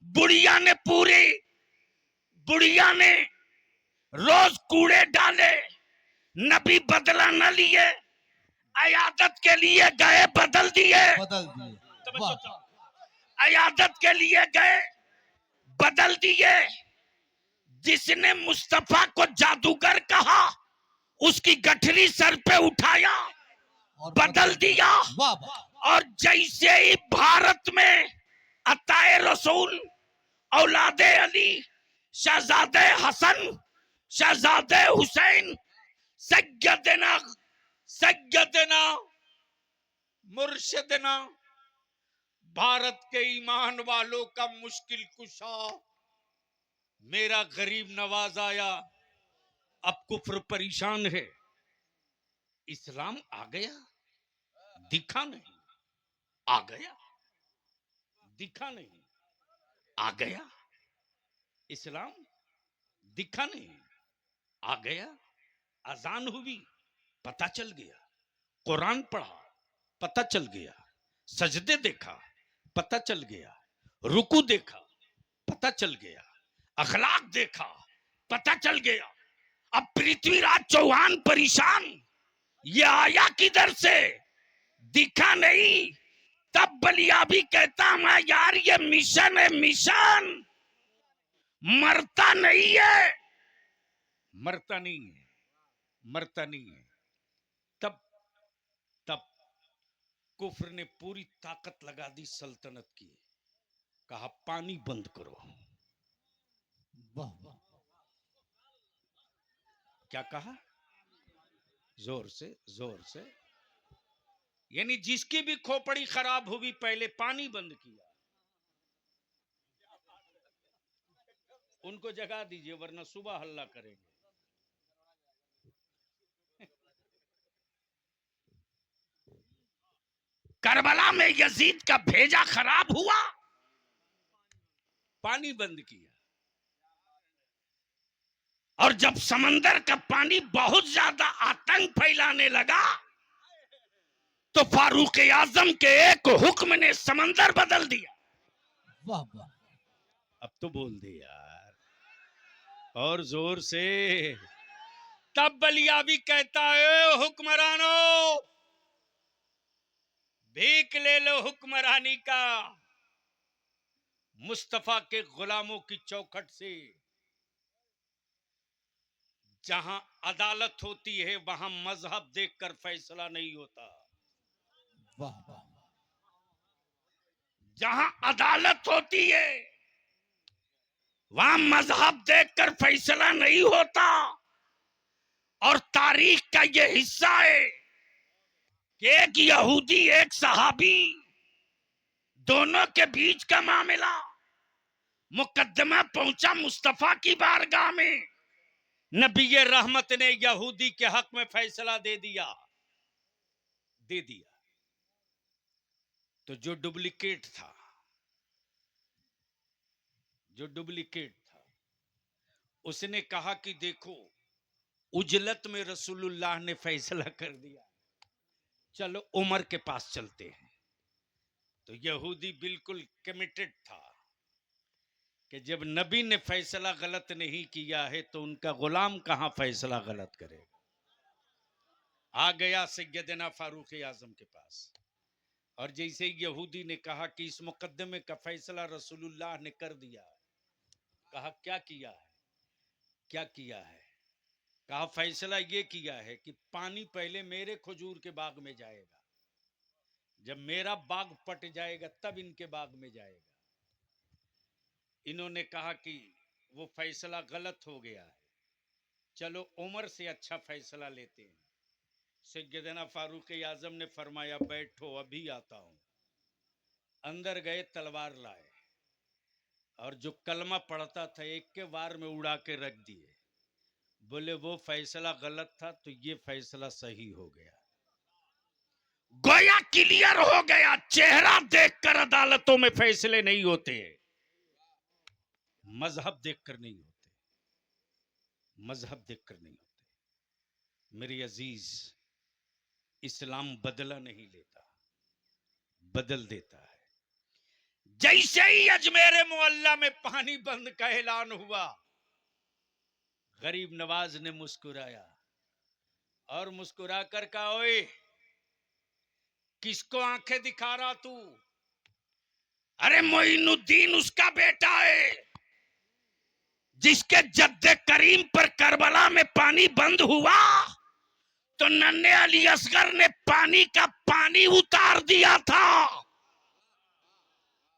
बुढ़िया ने रोज कूड़े डाले, नबी बदला न लिए, अयादत के लिए गए, बदल दिए। अयादत के लिए गए, बदल दिए। जिसने मुस्तफा को जादूगर कहा, उसकी गठरी सर पे उठाया, बदल दिया। और जैसे ही भारत में अताए रसूल, औलादे अली, शहजादे हसन, शहजादे हुसैन, सैयदना मुर्शिदना, भारत के ईमान वालों का मुश्किल कुशा, मेरा गरीब नवाज आया। अब कुफ्र परेशान है, इस्लाम आ गया, दिखा नहीं, आ गया, दिखा नहीं, आ गया। इस्लाम दिखा नहीं, आ गया। अजान हुई, पता चल गया। कुरान पढ़ा, पता चल गया। सजदे देखा, पता चल गया। रुकू देखा, पता चल गया। अखलाक देखा, पता चल गया। अब पृथ्वीराज चौहान परेशान, ये आया किधर से, दिखा नहीं। तब बलिया भी कहता, मैं यार ये मिशन है, मिशन मरता नहीं है, मरता नहीं है, मरता नहीं है। तब तब कुफ्र ने पूरी ताकत लगा दी सल्तनत की। कहा पानी बंद करो। वाह वाह क्या कहा? जोर से, जोर से। यानी जिसकी भी खोपड़ी खराब हुई पहले पानी बंद किया। उनको जगा दीजिए वरना सुबह हल्ला करेंगे। करबला में यजीद का भेजा खराब हुआ, पानी बंद किया। और जब समंदर का पानी बहुत ज्यादा आतंक फैलाने लगा तो फारूक आजम के एक हुक्म ने समंदर बदल दिया। वाह वाह अब तो बोल दे यार, और जोर से। तब बलियाबी कहता है, हुक्मरानों भीख ले लो हुक्मरानी का, मुस्तफा के गुलामों की चौखट से। जहां अदालत होती है वहां मजहब देखकर फैसला नहीं होता। वाह वाह जहां अदालत होती है वहां मजहब देखकर फैसला नहीं होता। और तारीख का यह हिस्सा है कि एक यहूदी एक सहाबी, दोनों के बीच का मामला, मुकद्दमा पहुंचा मुस्तफा की बारगाह में। नबी रहमत ने यहूदी के हक में फैसला दे दिया। तो जो डुप्लीकेट था उसने कहा कि देखो उजलत में रसूलुल्लाह ने फैसला कर दिया, चलो उमर के पास चलते हैं। तो यहूदी बिल्कुल कमिटेड था कि जब नबी ने फैसला गलत नहीं किया है तो उनका गुलाम कहां फैसला गलत करेगा। आ गया सैयदना फारूक आजम के पास, और जैसे यहूदी ने कहा कि इस मुकद्दमे का फैसला रसूलुल्लाह ने कर दिया, कहा क्या किया है? क्या किया है? कहा फैसला ये किया है कि पानी पहले मेरे खजूर के बाग में जाएगा, जब मेरा बाग पट जाएगा तब इनके बाग में जाएगा। इन्होंने कहा कि वो फैसला गलत हो गया है, चलो उमर से अच्छा फैसला लेते हैं। सैयदना फारूक आजम ने फरमाया बैठो अभी आता हूं। अंदर गए, तलवार लाए, और जो कलमा पढ़ता था एक के वार में उड़ा के रख दिए। बोले वो फैसला गलत था तो ये फैसला सही हो गया। गोया क्लियर हो गया, चेहरा देखकर अदालतों में फैसले नहीं होते, मजहब देखकर नहीं होते, मजहब देखकर नहीं होते। मेरे अजीज, इस्लाम बदला नहीं लेता, बदल देता है। जैसे ही अजमेर मोहल्ला में पानी बंद का ऐलान हुआ, गरीब नवाज ने मुस्कुराया और मुस्कुरा कर कहा, ओए किसको आंखें दिखा रहा तू? अरे मोइनुद्दीन उसका बेटा है जिसके जद्दे करीम पर करबला में पानी बंद हुआ तो नन्हे अली असगर ने पानी का पानी उतार दिया था,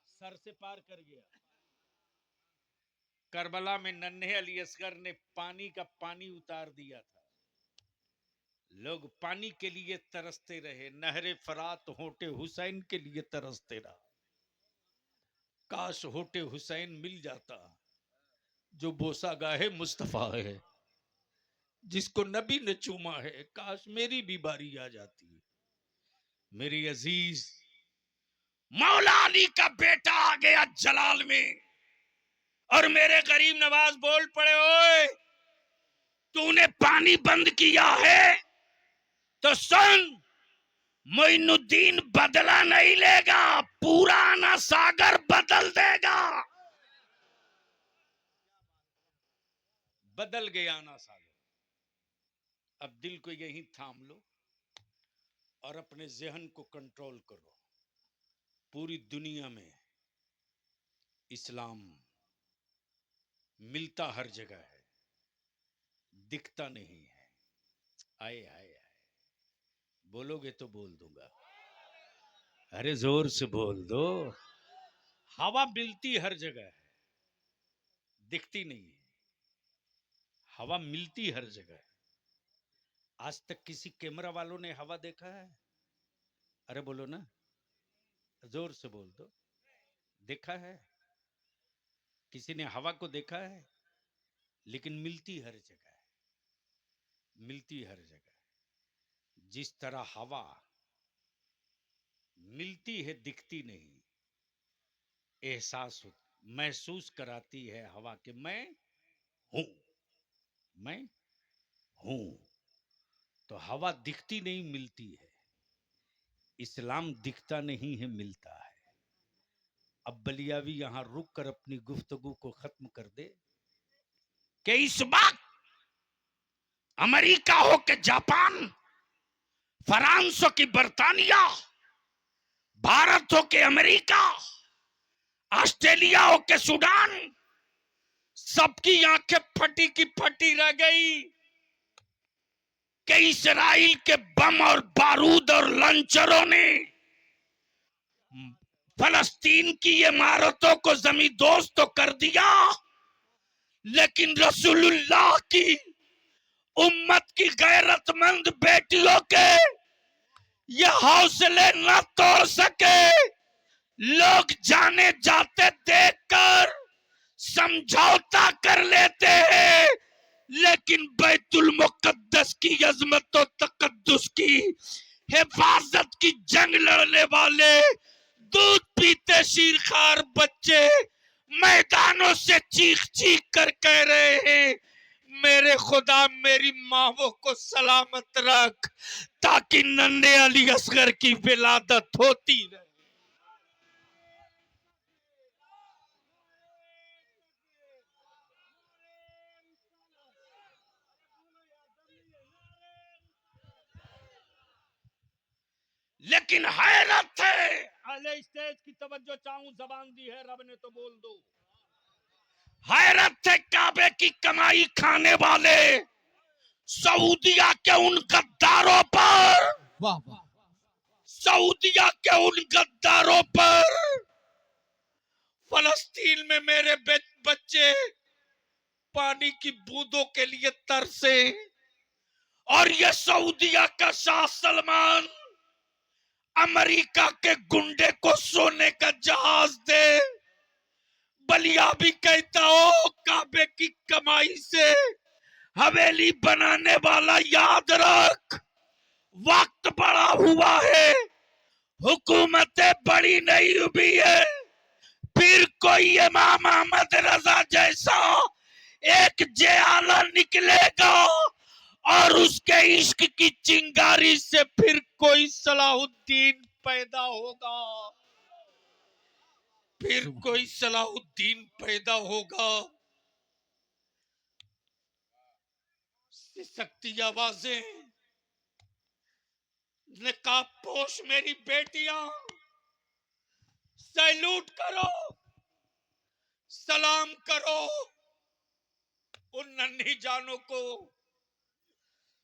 सर से पार कर गया। करबला में नन्हे अली असगर ने पानी का पानी उतार दिया था। लोग पानी के लिए तरसते रहे, नहरे फरात होटे हुसैन के लिए तरसते रहा। काश होटे हुसैन मिल जाता जो बोसा गाहे मुस्तफा है, जिसको नबी ने चूमा है। काश मेरी भी बारी आ जाती। मेरी अजीज, मौला अली का बेटा आ गया जलाल में, और मेरे गरीब नवाज बोल पड़े, ओए तूने पानी बंद किया है तो सुन, मोइनुद्दीन बदला नहीं लेगा, पुराना सागर बदल देगा। बदल गया ना सागर। अब दिल को यहीं थाम लो और अपने जहन को कंट्रोल करो। पूरी दुनिया में इस्लाम मिलता हर जगह है, दिखता नहीं है। आए आए आए, बोलोगे तो बोल दूंगा। अरे जोर से बोल दो। हवा मिलती हर जगह है, दिखती नहीं है। हवा मिलती हर जगह है। आज तक किसी कैमरा वालों ने हवा देखा है? अरे बोलो ना, जोर से बोल दो। देखा है? किसी ने हवा को देखा है? लेकिन मिलती हर जगह है, मिलती हर जगह है। जिस तरह हवा मिलती है, दिखती नहीं, एहसास हो, महसूस कराती है हवा के मैं हूं, मैं हूं। तो हवा दिखती नहीं, मिलती है। इस्लाम दिखता नहीं है, मिलता है। अब बलियावी यहां रुक कर अपनी गुफ्तगू को खत्म कर दे कि इस वक्त अमेरिका हो के जापान, फ्रांस हो कि बर्तानिया, भारत हो के अमेरिका, ऑस्ट्रेलिया हो के सूडान, सबकी आंखें फटी की फटी रह गई कि इस्राइल के बम और बारूद और लंचरों ने फलस्तीन की इमारतों को जमींदोज तो कर दिया, लेकिन रसूलुल्लाह की उम्मत की गैरतमंद बेटियों के ये हौसले न तोड़ सके। लोग जाने जाते देखकर समझौता कर लेते हैं, लेकिन बैतुल मुकद्दस की अजमत और तकद्दुस की हिफाजत की जंग लड़ने वाले दूध पीते शीरखार बच्चे मैदानों से चीख चीख कर कह रहे हैं, मेरे खुदा मेरी मावों को सलामत रख, ताकि नन्हे अली असगर की विलादत होती रहे। लेकिन हैरत है, अले स्टेज की तवज्जो चाहूं, जबान दी है रब ने तो बोल दो। हैरत है काबे की कमाई खाने वाले सऊदिया के उन गद्दारों पर, वाह वाह, सऊदिया के उन गद्दारों पर। फलस्तीन में मेरे बच्चे पानी की बूंदों के लिए तरसे, और ये सऊदिया का शाह सलमान अमेरिका के गुंडे को सोने का जहाज दे। बलिया भी कहता हो, काबे की कमाई से हवेली बनाने वाला याद रख, वक्त बड़ा हुआ है, हुकूमतें बड़ी नहीं हुई है। फिर कोई इमाम अहमद रजा जैसा एक जयाला निकलेगा, और उसके इश्क की चिंगारी से फिर कोई सलाहुद्दीन पैदा होगा, फिर कोई सलाहुद्दीन पैदा होगा। सिसकती आवाजें, निकाब पोश मेरी बेटियां, सैल्यूट करो, सलाम करो उन नन्ही जानों को,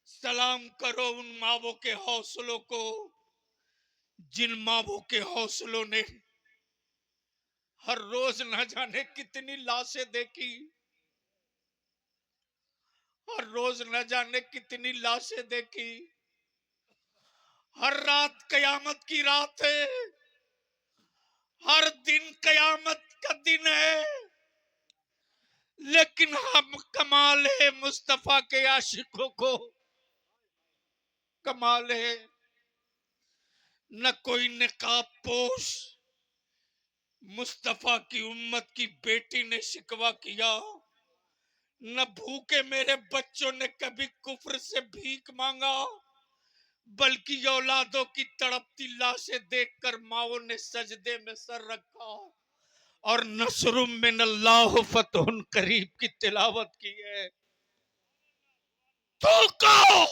सलाम करो उन मावों के हौसलों को, जिन मावों के हौसलों ने हर रोज न जाने कितनी लाशें देखी, हर रोज न जाने कितनी लाशें देखी। हर रात कयामत की रात है, हर दिन कयामत का दिन है, लेकिन हम कमाल है मुस्तफा के आशिकों को, कमाल है। न कोई निकाब पोश मुस्तफा की उम्मत की बेटी ने शिकवा किया, न भूखे मेरे बच्चों ने कभी कुफ्र से भीख मांगा, बल्कि औलादों की तड़पती लाशें देखकर माओ ने सजदे में सर रखा और नसरुम मिनल्लाह फतहुन करीब की तिलावत की है। थूको,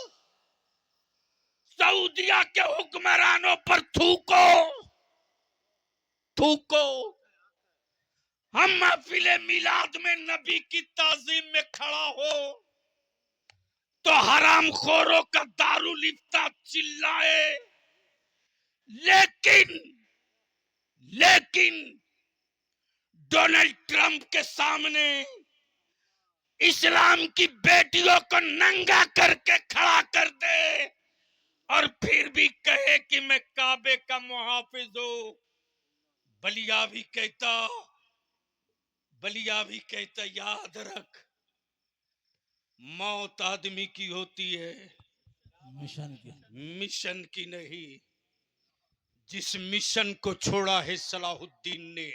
सऊदिया के हुक्मरानों पर थूको, थूको। हम महफिले मिलाद में नबी की ताजीम में खड़ा हो तो हराम खोरों का दारुल इफ्ता चिल्लाए, लेकिन लेकिन डोनाल्ड ट्रंप के सामने इस्लाम की बेटियों को नंगा करके खड़ा कर दे और फिर भी कहे कि मैं काबे का मुहाफिज हूं। बलिया भी कहता याद रख, मौत आदमी की होती है, मिशन की। मिशन की नहीं। जिस मिशन को छोड़ा है सलाहुद्दीन ने,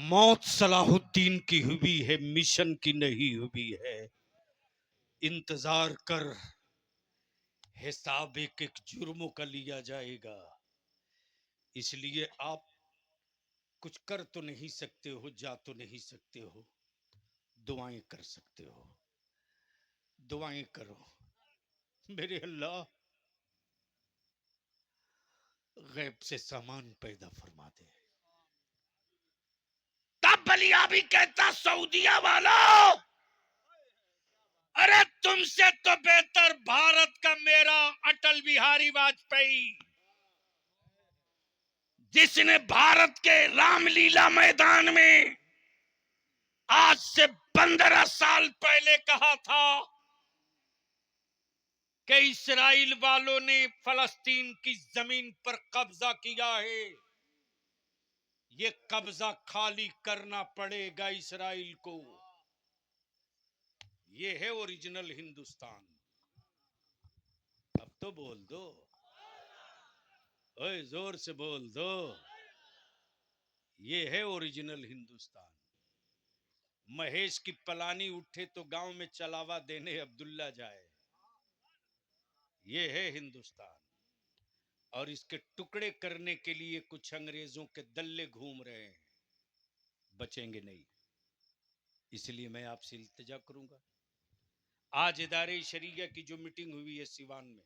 मौत सलाहुद्दीन की हुई है, मिशन की नहीं हुई है। इंतजार कर, हिसाब एक एक जुर्मों का लिया जाएगा। इसलिए आप कुछ कर तो नहीं सकते हो, जा तो नहीं सकते हो, दुआएं कर सकते हो। दुआएं करो, मेरे अल्लाह गैब से सामान पैदा फरमा दे। तब बलिया भी कहता सऊदिया वालों, अरे तुमसे तो बेहतर भारत का मेरा अटल बिहारी वाजपेयी, जिसने भारत के रामलीला मैदान में आज से 15 साल पहले कहा था कि इस्राइल वालों ने फलस्तीन की जमीन पर कब्जा किया है, ये कब्जा खाली करना पड़ेगा इस्राइल को। ये है ओरिजिनल हिंदुस्तान। अब तो बोल दो, ओए जोर से बोल दो, ये है ओरिजिनल हिंदुस्तान। महेश की पलानी उठे तो गांव में चलावा देने अब्दुल्ला जाए, ये है हिंदुस्तान। और इसके टुकड़े करने के लिए कुछ अंग्रेजों के दल्ले घूम रहे हैं, बचेंगे नहीं। इसलिए मैं आपसे इल्तिजा करूंगा, आज इदारे शरीया की जो मीटिंग हुई है सिवान में,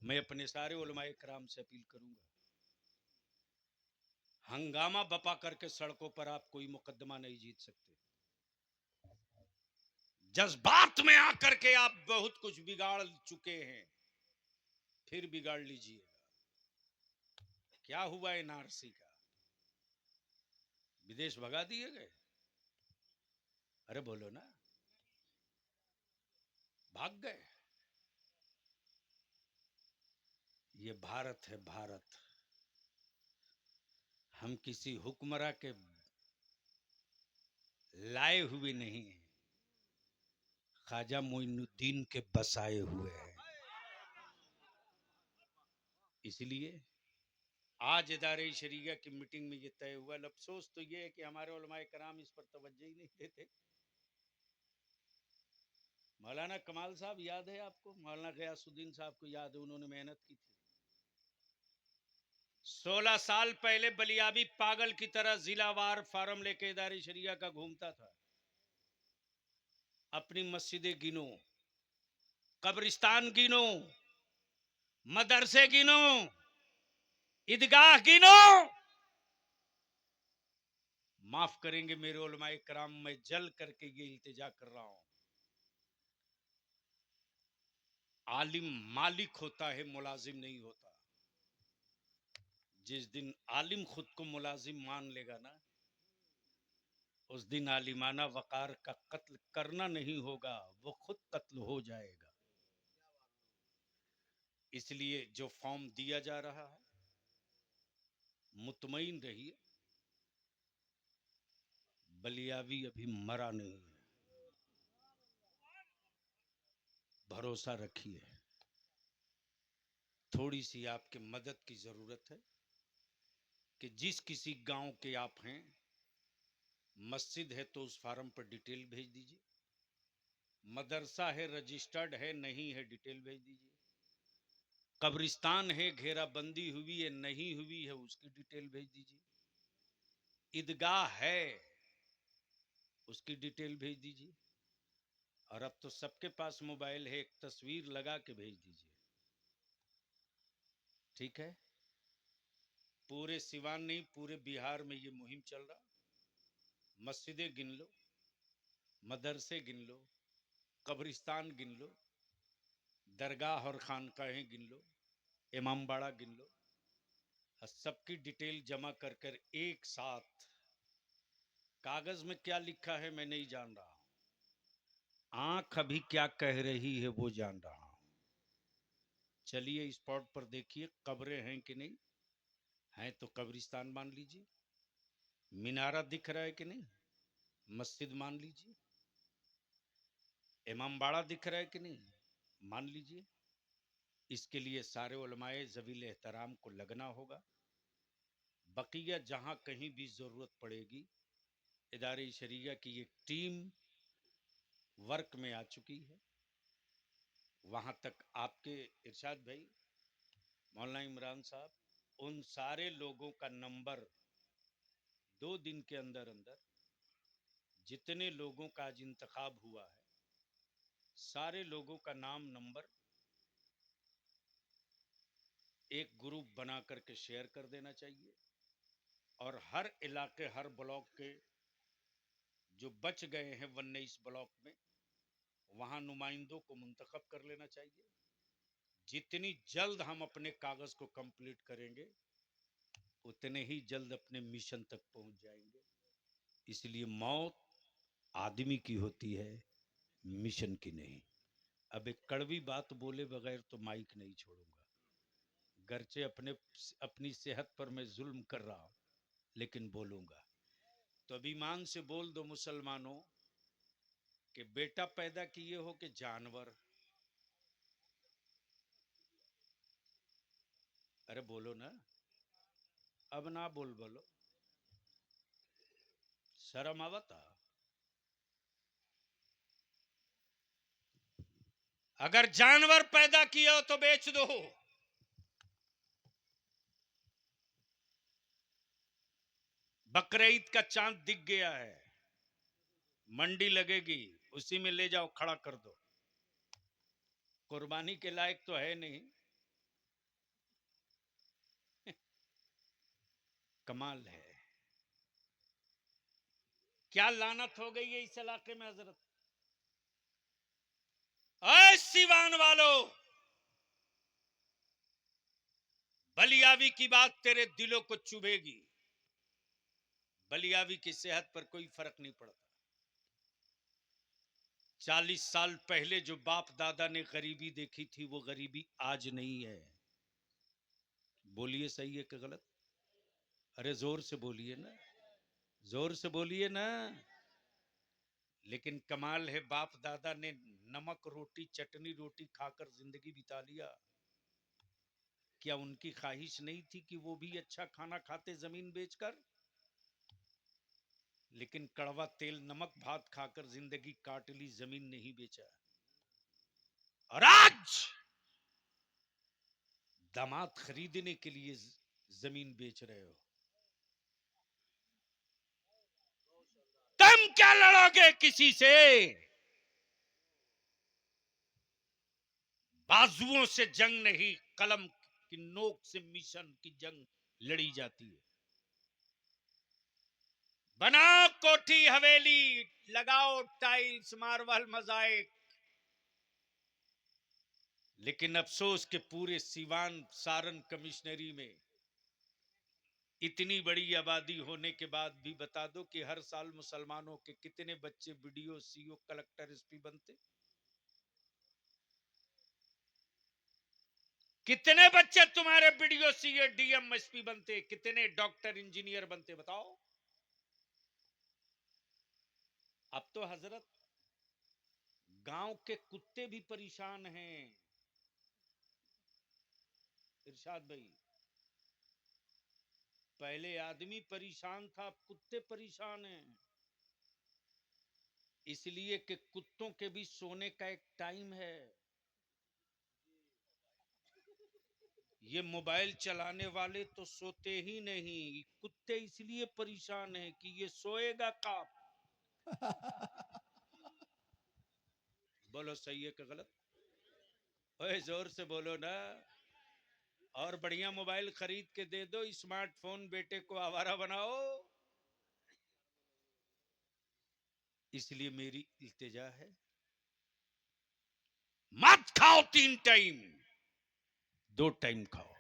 मैं अपने सारे उलमाए कराम से अपील करूंगा, हंगामा बपा करके सड़कों पर आप कोई मुकदमा नहीं जीत सकते। जज्बात में आकर के आप बहुत कुछ बिगाड़ चुके हैं, फिर बिगाड़ लीजिएगा। क्या हुआ एनआरसी का, विदेश भगा दिए गए? अरे बोलो ना, भाग गए। ये भारत है, भारत। हम किसी हुक्मरां के लाए हुए नहीं हैं, ख्वाजा मोइनुद्दीन के बसाए हुए हैं। इसलिए आज इदारे शरीया की मीटिंग में ये तय हुआ। अफसोस तो ये है कि हमारे उलमाए कराम इस पर तवज्जो ही नहीं देते। मौलाना कमाल साहब याद है आपको, मौलाना गयासुद्दीन साहब को याद है, उन्होंने मेहनत की थी। 16 साल पहले बलियाबी पागल की तरह जिलावार फार्म लेके इदारे शरिया का घूमता था। अपनी मस्जिदें गिनो, कब्रिस्तान गिनो, मदरसे गिनो, ईदगाह गिनो। माफ करेंगे मेरे उलमाए कराम, मैं जल करके ये इल्तिजा कर रहा हूं, आलिम मालिक होता है, मुलाजिम नहीं होता। जिस दिन आलिम खुद को मुलाजिम मान लेगा ना, उस दिन आलिमाना वकार का कत्ल करना नहीं होगा, वो खुद कत्ल हो जाएगा। इसलिए जो फॉर्म दिया जा रहा है, मुतमईन रहिए, बलियावी अभी मरा नहीं है, भरोसा रखिए। थोड़ी सी आपके मदद की जरूरत है कि जिस किसी गांव के आप हैं, मस्जिद है तो उस फार्म पर डिटेल भेज दीजिए, मदरसा है रजिस्टर्ड है नहीं है डिटेल भेज दीजिए, कब्रिस्तान है घेराबंदी हुई है नहीं हुई है उसकी डिटेल भेज दीजिए, ईदगाह है उसकी डिटेल भेज दीजिए। और अब तो सबके पास मोबाइल है, एक तस्वीर लगा के भेज दीजिए, ठीक है। पूरे सिवान नहीं, पूरे बिहार में ये मुहिम चल रहा। मस्जिदें गिन लो, मदरसे गिन लो, कब्रिस्तान गिन लो, दरगाह और खानकाहें गिन लो, इमामबाड़ा गिन लो, सबकी डिटेल जमा कर कर एक साथ, कागज में क्या लिखा है मैं नहीं जान रहा हूं, आंख अभी क्या कह रही है वो जान रहा हूं। चलिए स्पॉट पर देखिए कब्रें हैं कि नहीं, हैं तो कब्रिस्तान मान लीजिए। मीनारा दिख रहा है कि नहीं, मस्जिद मान लीजिए। इमामबाड़ा दिख रहा है कि नहीं, मान लीजिए। इसके लिए सारे उलमाए ज़वील एहतराम को लगना होगा। बकिया जहां कहीं भी जरूरत पड़ेगी, इदारे शरिया की एक टीम वर्क में आ चुकी है। वहां तक आपके इरशाद भाई, मौलाना इमरान साहब, उन सारे लोगों का नंबर 2 दिन के अंदर अंदर, जितने लोगों का आज इंतखाब हुआ है, सारे लोगों का नाम नंबर एक ग्रुप बना करके शेयर कर देना चाहिए। और हर इलाके, हर ब्लॉक के जो बच गए हैं 19 ब्लॉक में, वहां नुमाइंदों को मुंतखब कर लेना चाहिए। जितनी जल्द हम अपने कागज को कंप्लीट करेंगे, उतने ही जल्द अपने मिशन तक पहुंच जाएंगे। इसलिए मौत आदमी की होती है, मिशन की नहीं। अब एक कड़वी बात बोले बगैर तो माइक नहीं छोड़ूंगा। गरचे अपनी सेहत पर मैं जुल्म कर रहा हूं, लेकिन बोलूंगा। तो अभिमान से बोल दो मुसलमानों, कि बेटा पैदा किए हो कि जानवर। अरे बोलो ना, अब ना बोल बोलो, शर्म आवता। अगर जानवर पैदा किया हो तो बेच दो। बकरीद का चांद दिख गया है, मंडी लगेगी, उसी में ले जाओ, खड़ा कर दो। कुर्बानी के लायक तो है नहीं। कमाल है, क्या लानत हो गई है इस इलाके में हजरत। ऐ सिवान वालों, बलियावी की बात तेरे दिलों को चुभेगी। बलियावी की सेहत पर कोई फर्क नहीं पड़ता। 40 साल पहले जो बाप दादा ने गरीबी देखी थी, वो गरीबी आज नहीं है। बोलिए सही है कि गलत? अरे जोर से बोलिए ना, जोर से बोलिए ना। लेकिन कमाल है, बाप दादा ने नमक रोटी चटनी रोटी खाकर जिंदगी बिता लिया। क्या उनकी ख्वाहिश नहीं थी कि वो भी अच्छा खाना खाते जमीन बेचकर? लेकिन कड़वा तेल नमक भात खाकर जिंदगी काट ली, जमीन नहीं बेचा। और आज दामाद खरीदने के लिए जमीन बेच रहे हो। तुम क्या लड़ोगे किसी से? बाजुओं से जंग नहीं, कलम की नोक से मिशन की जंग लड़ी जाती है। बनाओ कोठी हवेली, लगाओ टाइल्स मार्बल मोजाइक, लेकिन अफसोस के पूरे सीवान सारण कमिश्नरी में इतनी बड़ी आबादी होने के बाद भी बता दो कि हर साल मुसलमानों के कितने बच्चे बीडीओ सीओ कलेक्टर एसपी बनते? कितने बच्चे तुम्हारे बीडीओ सीओ डीएम एसपी बनते? कितने डॉक्टर इंजीनियर बनते, बताओ। अब तो हजरत गांव के कुत्ते भी परेशान हैं। इरशाद भाई, पहले आदमी परेशान था, अब कुत्ते परेशान हैं। इसलिए कि कुत्तों के भी सोने का एक टाइम है। ये मोबाइल चलाने वाले तो सोते ही नहीं, कुत्ते इसलिए परेशान हैं कि ये सोएगा कब। बोलो सही है कि गलत? ओए जोर से बोलो ना। और बढ़िया मोबाइल खरीद के दे दो, स्मार्टफोन, बेटे को आवारा बनाओ। इसलिए मेरी इल्तिजा है, मत खाओ 3 टाइम, 2 टाइम खाओ।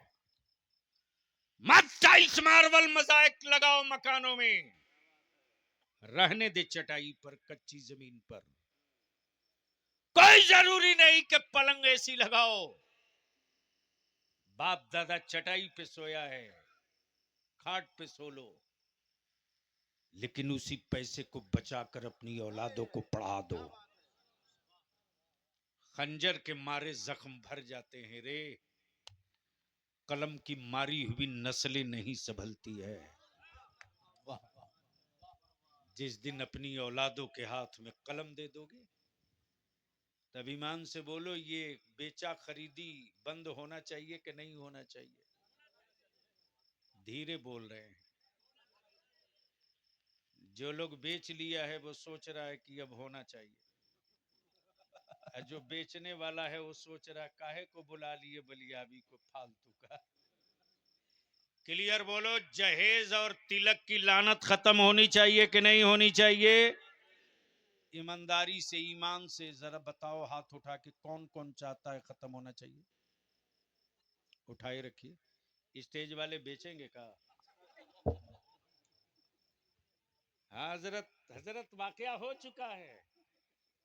मत टाइल्स मार्बल मोज़ाइक लगाओ मकानों में, रहने दे चटाई पर, कच्ची जमीन पर। कोई जरूरी नहीं कि पलंग ऐसी लगाओ। बाप दादा चटाई पे सोया है, खाट पे सो लो, लेकिन उसी पैसे को बचाकर अपनी औलादों को पढ़ा दो। खंजर के मारे जख्म भर जाते हैं रे, कलम की मारी हुई नस्लें नहीं संभलती है। जिस दिन अपनी औलादों के हाथ में कलम दे दोगे, तब ईमान से बोलो, ये बेचा खरीदी बंद होना चाहिए कि नहीं होना चाहिए? धीरे बोल रहे हैं। जो लोग बेच लिया है वो सोच रहा है कि अब होना चाहिए, और जो बेचने वाला है वो सोच रहा है काहे को बुला लिए बलियाबी को फालतू का। क्लियर बोलो, जहेज और तिलक की लानत खत्म होनी चाहिए कि नहीं होनी चाहिए? ईमानदारी से, ईमान से जरा बताओ हाथ उठा के, कौन कौन चाहता है खत्म होना चाहिए? उठाए रखिए। स्टेज वाले बेचेंगे का? हाँ हजरत, हजरत वाकया हो चुका है।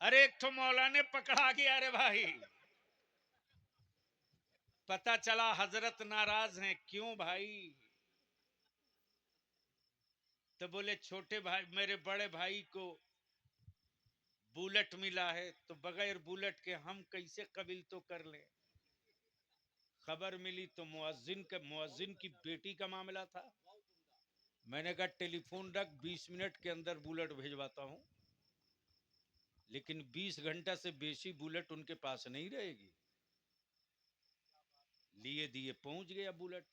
अरे एक तो मौलाने पकड़ा गया रे भाई, पता चला हजरत नाराज हैं। क्यों भाई? तो बोले छोटे भाई, मेरे बड़े भाई को बुलेट मिला है, तो बगैर बुलेट के हम कैसे कबील तो कर ले। खबर मिली तो मुअज्जिन की बेटी का मामला था। मैंने कहा टेलीफोन रख, 20 मिनट के अंदर बुलेट भेजवाता हूं। लेकिन 20 घंटा से बेसी बुलेट उनके पास नहीं रहेगी। लिए दिए पहुंच गया बुलेट।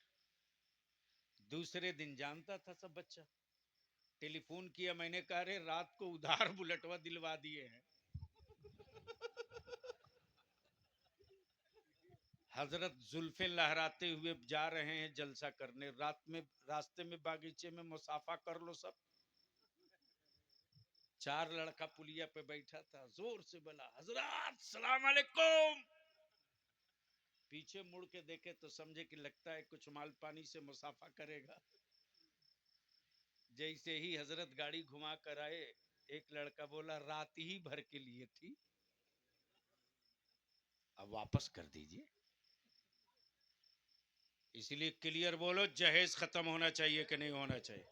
दूसरे दिन जानता था सब बच्चा, टेलीफोन किया, मैंने कहा रे रात को उधार बुलेटवा दिलवा दिए हैं। हजरत जुल्फे लहराते हुए जा रहे हैं जलसा करने, रात में रास्ते में बागीचे में मुसाफा कर लो सब। 4 लड़का पुलिया पे बैठा था, जोर से बोला हजरत सलाम अलैकुम। पीछे मुड़ के देखे तो समझे कि लगता है कुछ माल पानी से मुसाफा करेगा। जैसे ही हजरत गाड़ी घुमा कर आए, एक लड़का बोला रात ही भर के लिए थी, अब वापस कर दीजिए। इसलिए क्लियर बोलो, जहेज खत्म होना चाहिए कि नहीं होना चाहिए?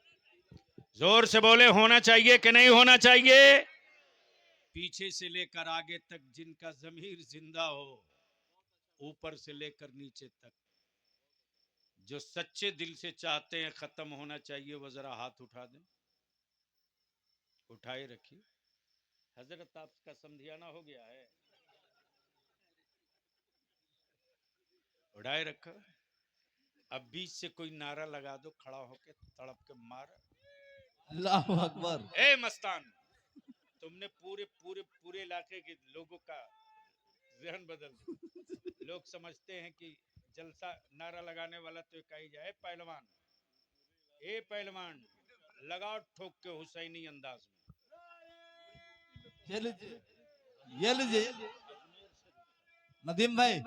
जोर से बोले, होना चाहिए कि नहीं होना चाहिए? पीछे से लेकर आगे तक जिनका जमीर जिंदा हो, ऊपर से लेकर नीचे तक, जो सच्चे दिल से चाहते हैं खत्म होना चाहिए, वो जरा हाथ उठा दें। उठाए रखिए। हजरत आपका समझियाना हो गया है? उठाए रखो। अब बीच से कोई नारा लगा दो, खड़ा होके तड़प के मार। अल्लाह अकबर। ए मस्तान, तुमने पूरे पूरे पूरे इलाके के लोगों का जहन बदल दिया। लोग समझते हैं कि जलसा नारा लगाने वाला तो एक ही जाए पहलवान। ए पहलवान, लगाओ ठोक के हुसैनी अंदाज में। ये लीजिए, ये लीजिए नदीम भाई।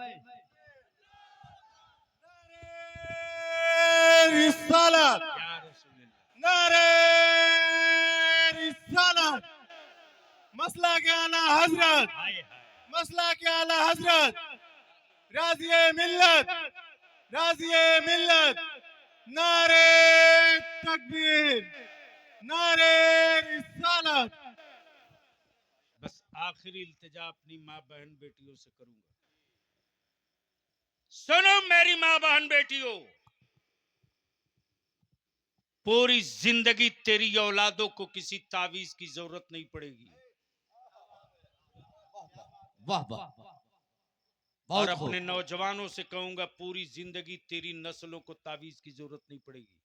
रिसालत, या रसूलल्लाह। नारे रिसालत, मसला के आला हजरत, हाय हाय। मसला के आला हजरत, राजिए मिल्लत, राजिए मिल्लत, नारे तकबीर, नारे रिसालत। बस आखिरी इल्तिजा अपनी माँ बहन बेटियों से करूंगा। सुनो मेरी माँ बहन बेटियों, पूरी जिंदगी तेरी औलादों को किसी तावीज की जरूरत नहीं पड़ेगी। वाह वाह, और बहुत खूब। अपने नौजवानों से कहूंगा, पूरी जिंदगी तेरी नस्लों को तावीज की जरूरत नहीं पड़ेगी।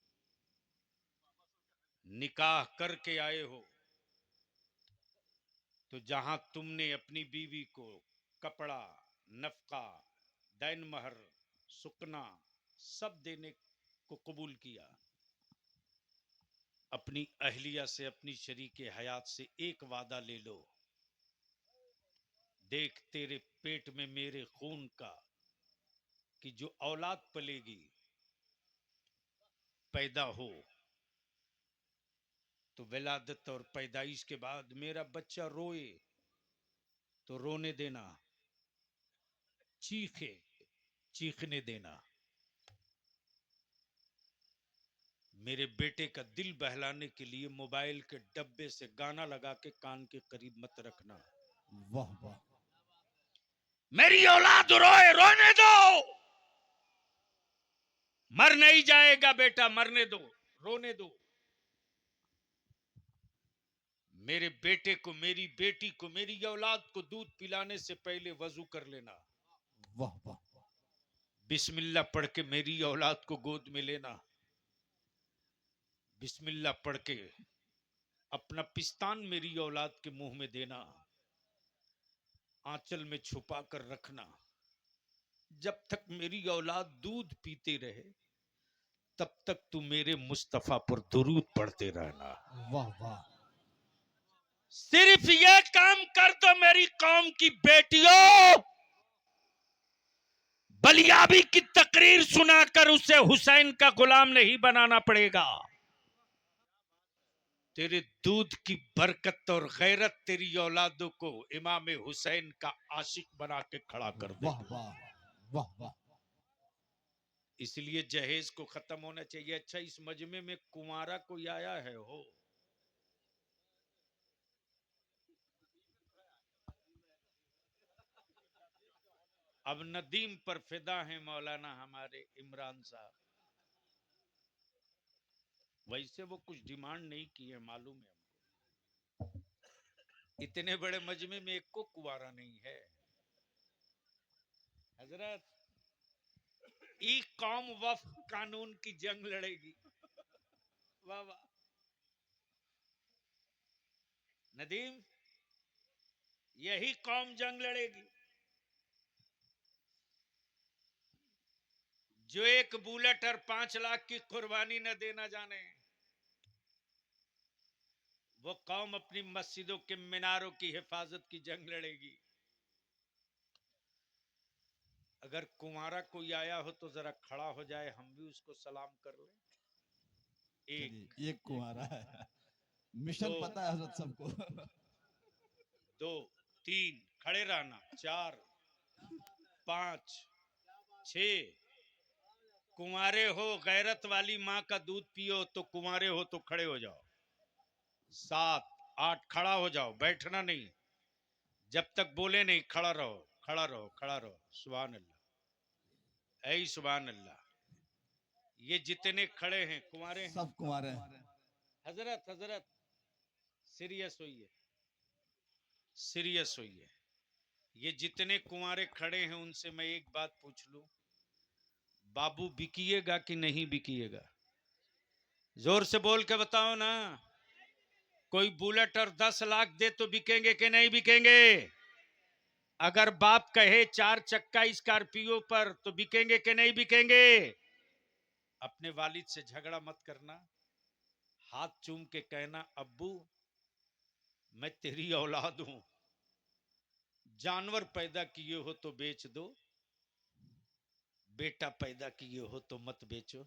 निकाह करके आए हो तो जहां तुमने अपनी बीवी को कपड़ा, नफका, दैन महर, सुकना सब देने को कबूल किया, अपनी अहलिया से, अपनी शरीके हयात से एक वादा ले लो। देख तेरे पेट में मेरे खून का, कि जो औलाद पलेगी पैदा हो तो विलादत और पैदाइश के बाद मेरा बच्चा रोए तो रोने देना, चीखे चीखने देना। मेरे बेटे का दिल बहलाने के लिए मोबाइल के डब्बे से गाना लगा के कान के करीब मत रखना। वाह वाह। मेरी औलाद रोए, रोने दो, मर नहीं जाएगा बेटा, मरने दो, रोने दो। मेरे बेटे को, मेरी बेटी को, मेरी औलाद को दूध पिलाने से पहले वजू कर लेना। वाह वाह। बिस्मिल्लाह पढ़ के मेरी औलाद को गोद में लेना। बिस्मिल्लाह पढ़ के अपना पिस्तान मेरी औलाद के मुंह में देना, आंचल में छुपा कर रखना। जब तक मेरी औलाद दूध पीते रहे तब तक तू मेरे मुस्तफा पर दुरूद पढ़ते रहना। वाह वाह। सिर्फ ये काम कर दो मेरी कौम की बेटियों, बलियाबी की तकरीर सुनाकर उसे हुसैन का गुलाम नहीं बनाना पड़ेगा। तेरे दूध की बरकत और गैरत तेरी औलादों को इमाम हुसैन का आशिक बना के खड़ा कर दे। वाह वाह। वाह वाह। इसलिए जहेज को खत्म होना चाहिए। अच्छा, इस मजमे में कुंवारा कोई आया है हो? अब नदीम पर फिदा है मौलाना हमारे इमरान साहब। वैसे वो कुछ डिमांड नहीं की है, मालूम है हमको। इतने बड़े मजमे में एक को कुंवारा नहीं है। हजरत, ई कौम वफ्क कानून की जंग लड़ेगी। वाह वाह। नदीम, यही कौम जंग लड़ेगी जो एक बुलेट और 5 लाख की कुर्बानी न देना जाने। वो कौम अपनी मस्जिदों के मीनारों की हिफाजत की जंग लड़ेगी। अगर कुंवारा कोई आया हो तो जरा खड़ा हो जाए, हम भी उसको सलाम कर लें। चलिए, एक कुंवारा है, मिशन दो, पता है हजरत सबको। 2, 3, खड़े रहना, 4, 5, 6। कुंवारे हो, गैरत वाली माँ का दूध पियो तो कुंवारे हो तो खड़े हो जाओ। 7, 8, खड़ा हो जाओ, बैठना नहीं। जब तक बोले नहीं खड़ा रहो, खड़ा रहो, खड़ा रहो। सुभान अल्लाह, ऐ सुभान अल्लाह। ये जितने खड़े हैं कुंवारे हैं। सब कुंवारे हैं। हजरत, हजरत, सीरियस होइए, सीरियस होइए। ये जितने कुंवारे खड़े हैं उनसे मैं एक बात पूछ लूं, बाबू बिकिएगा कि नहीं बिकिएगा? जोर से बोल के बताओ ना। कोई बुलेट और 10 लाख दे तो बिकेंगे कि नहीं बिकेंगे? अगर बाप कहे 4 चक्का स्कॉर्पियो पर तो बिकेंगे कि नहीं बिकेंगे? अपने वालिद से झगड़ा मत करना, हाथ चूम के कहना, अब्बू मैं तेरी औलाद हूं, जानवर पैदा किए हो तो बेच दो, बेटा पैदा किए हो तो मत बेचो।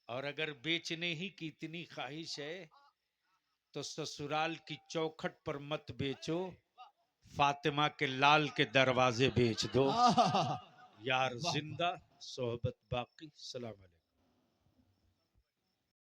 और अगर बेचने ही की इतनी ख्वाहिश है तो ससुराल की चौखट पर मत बेचो, फातिमा के लाल के दरवाजे बेच दो। वाह यार वाह। जिंदा, सोहबत बाकी। सलाम अलैकुम।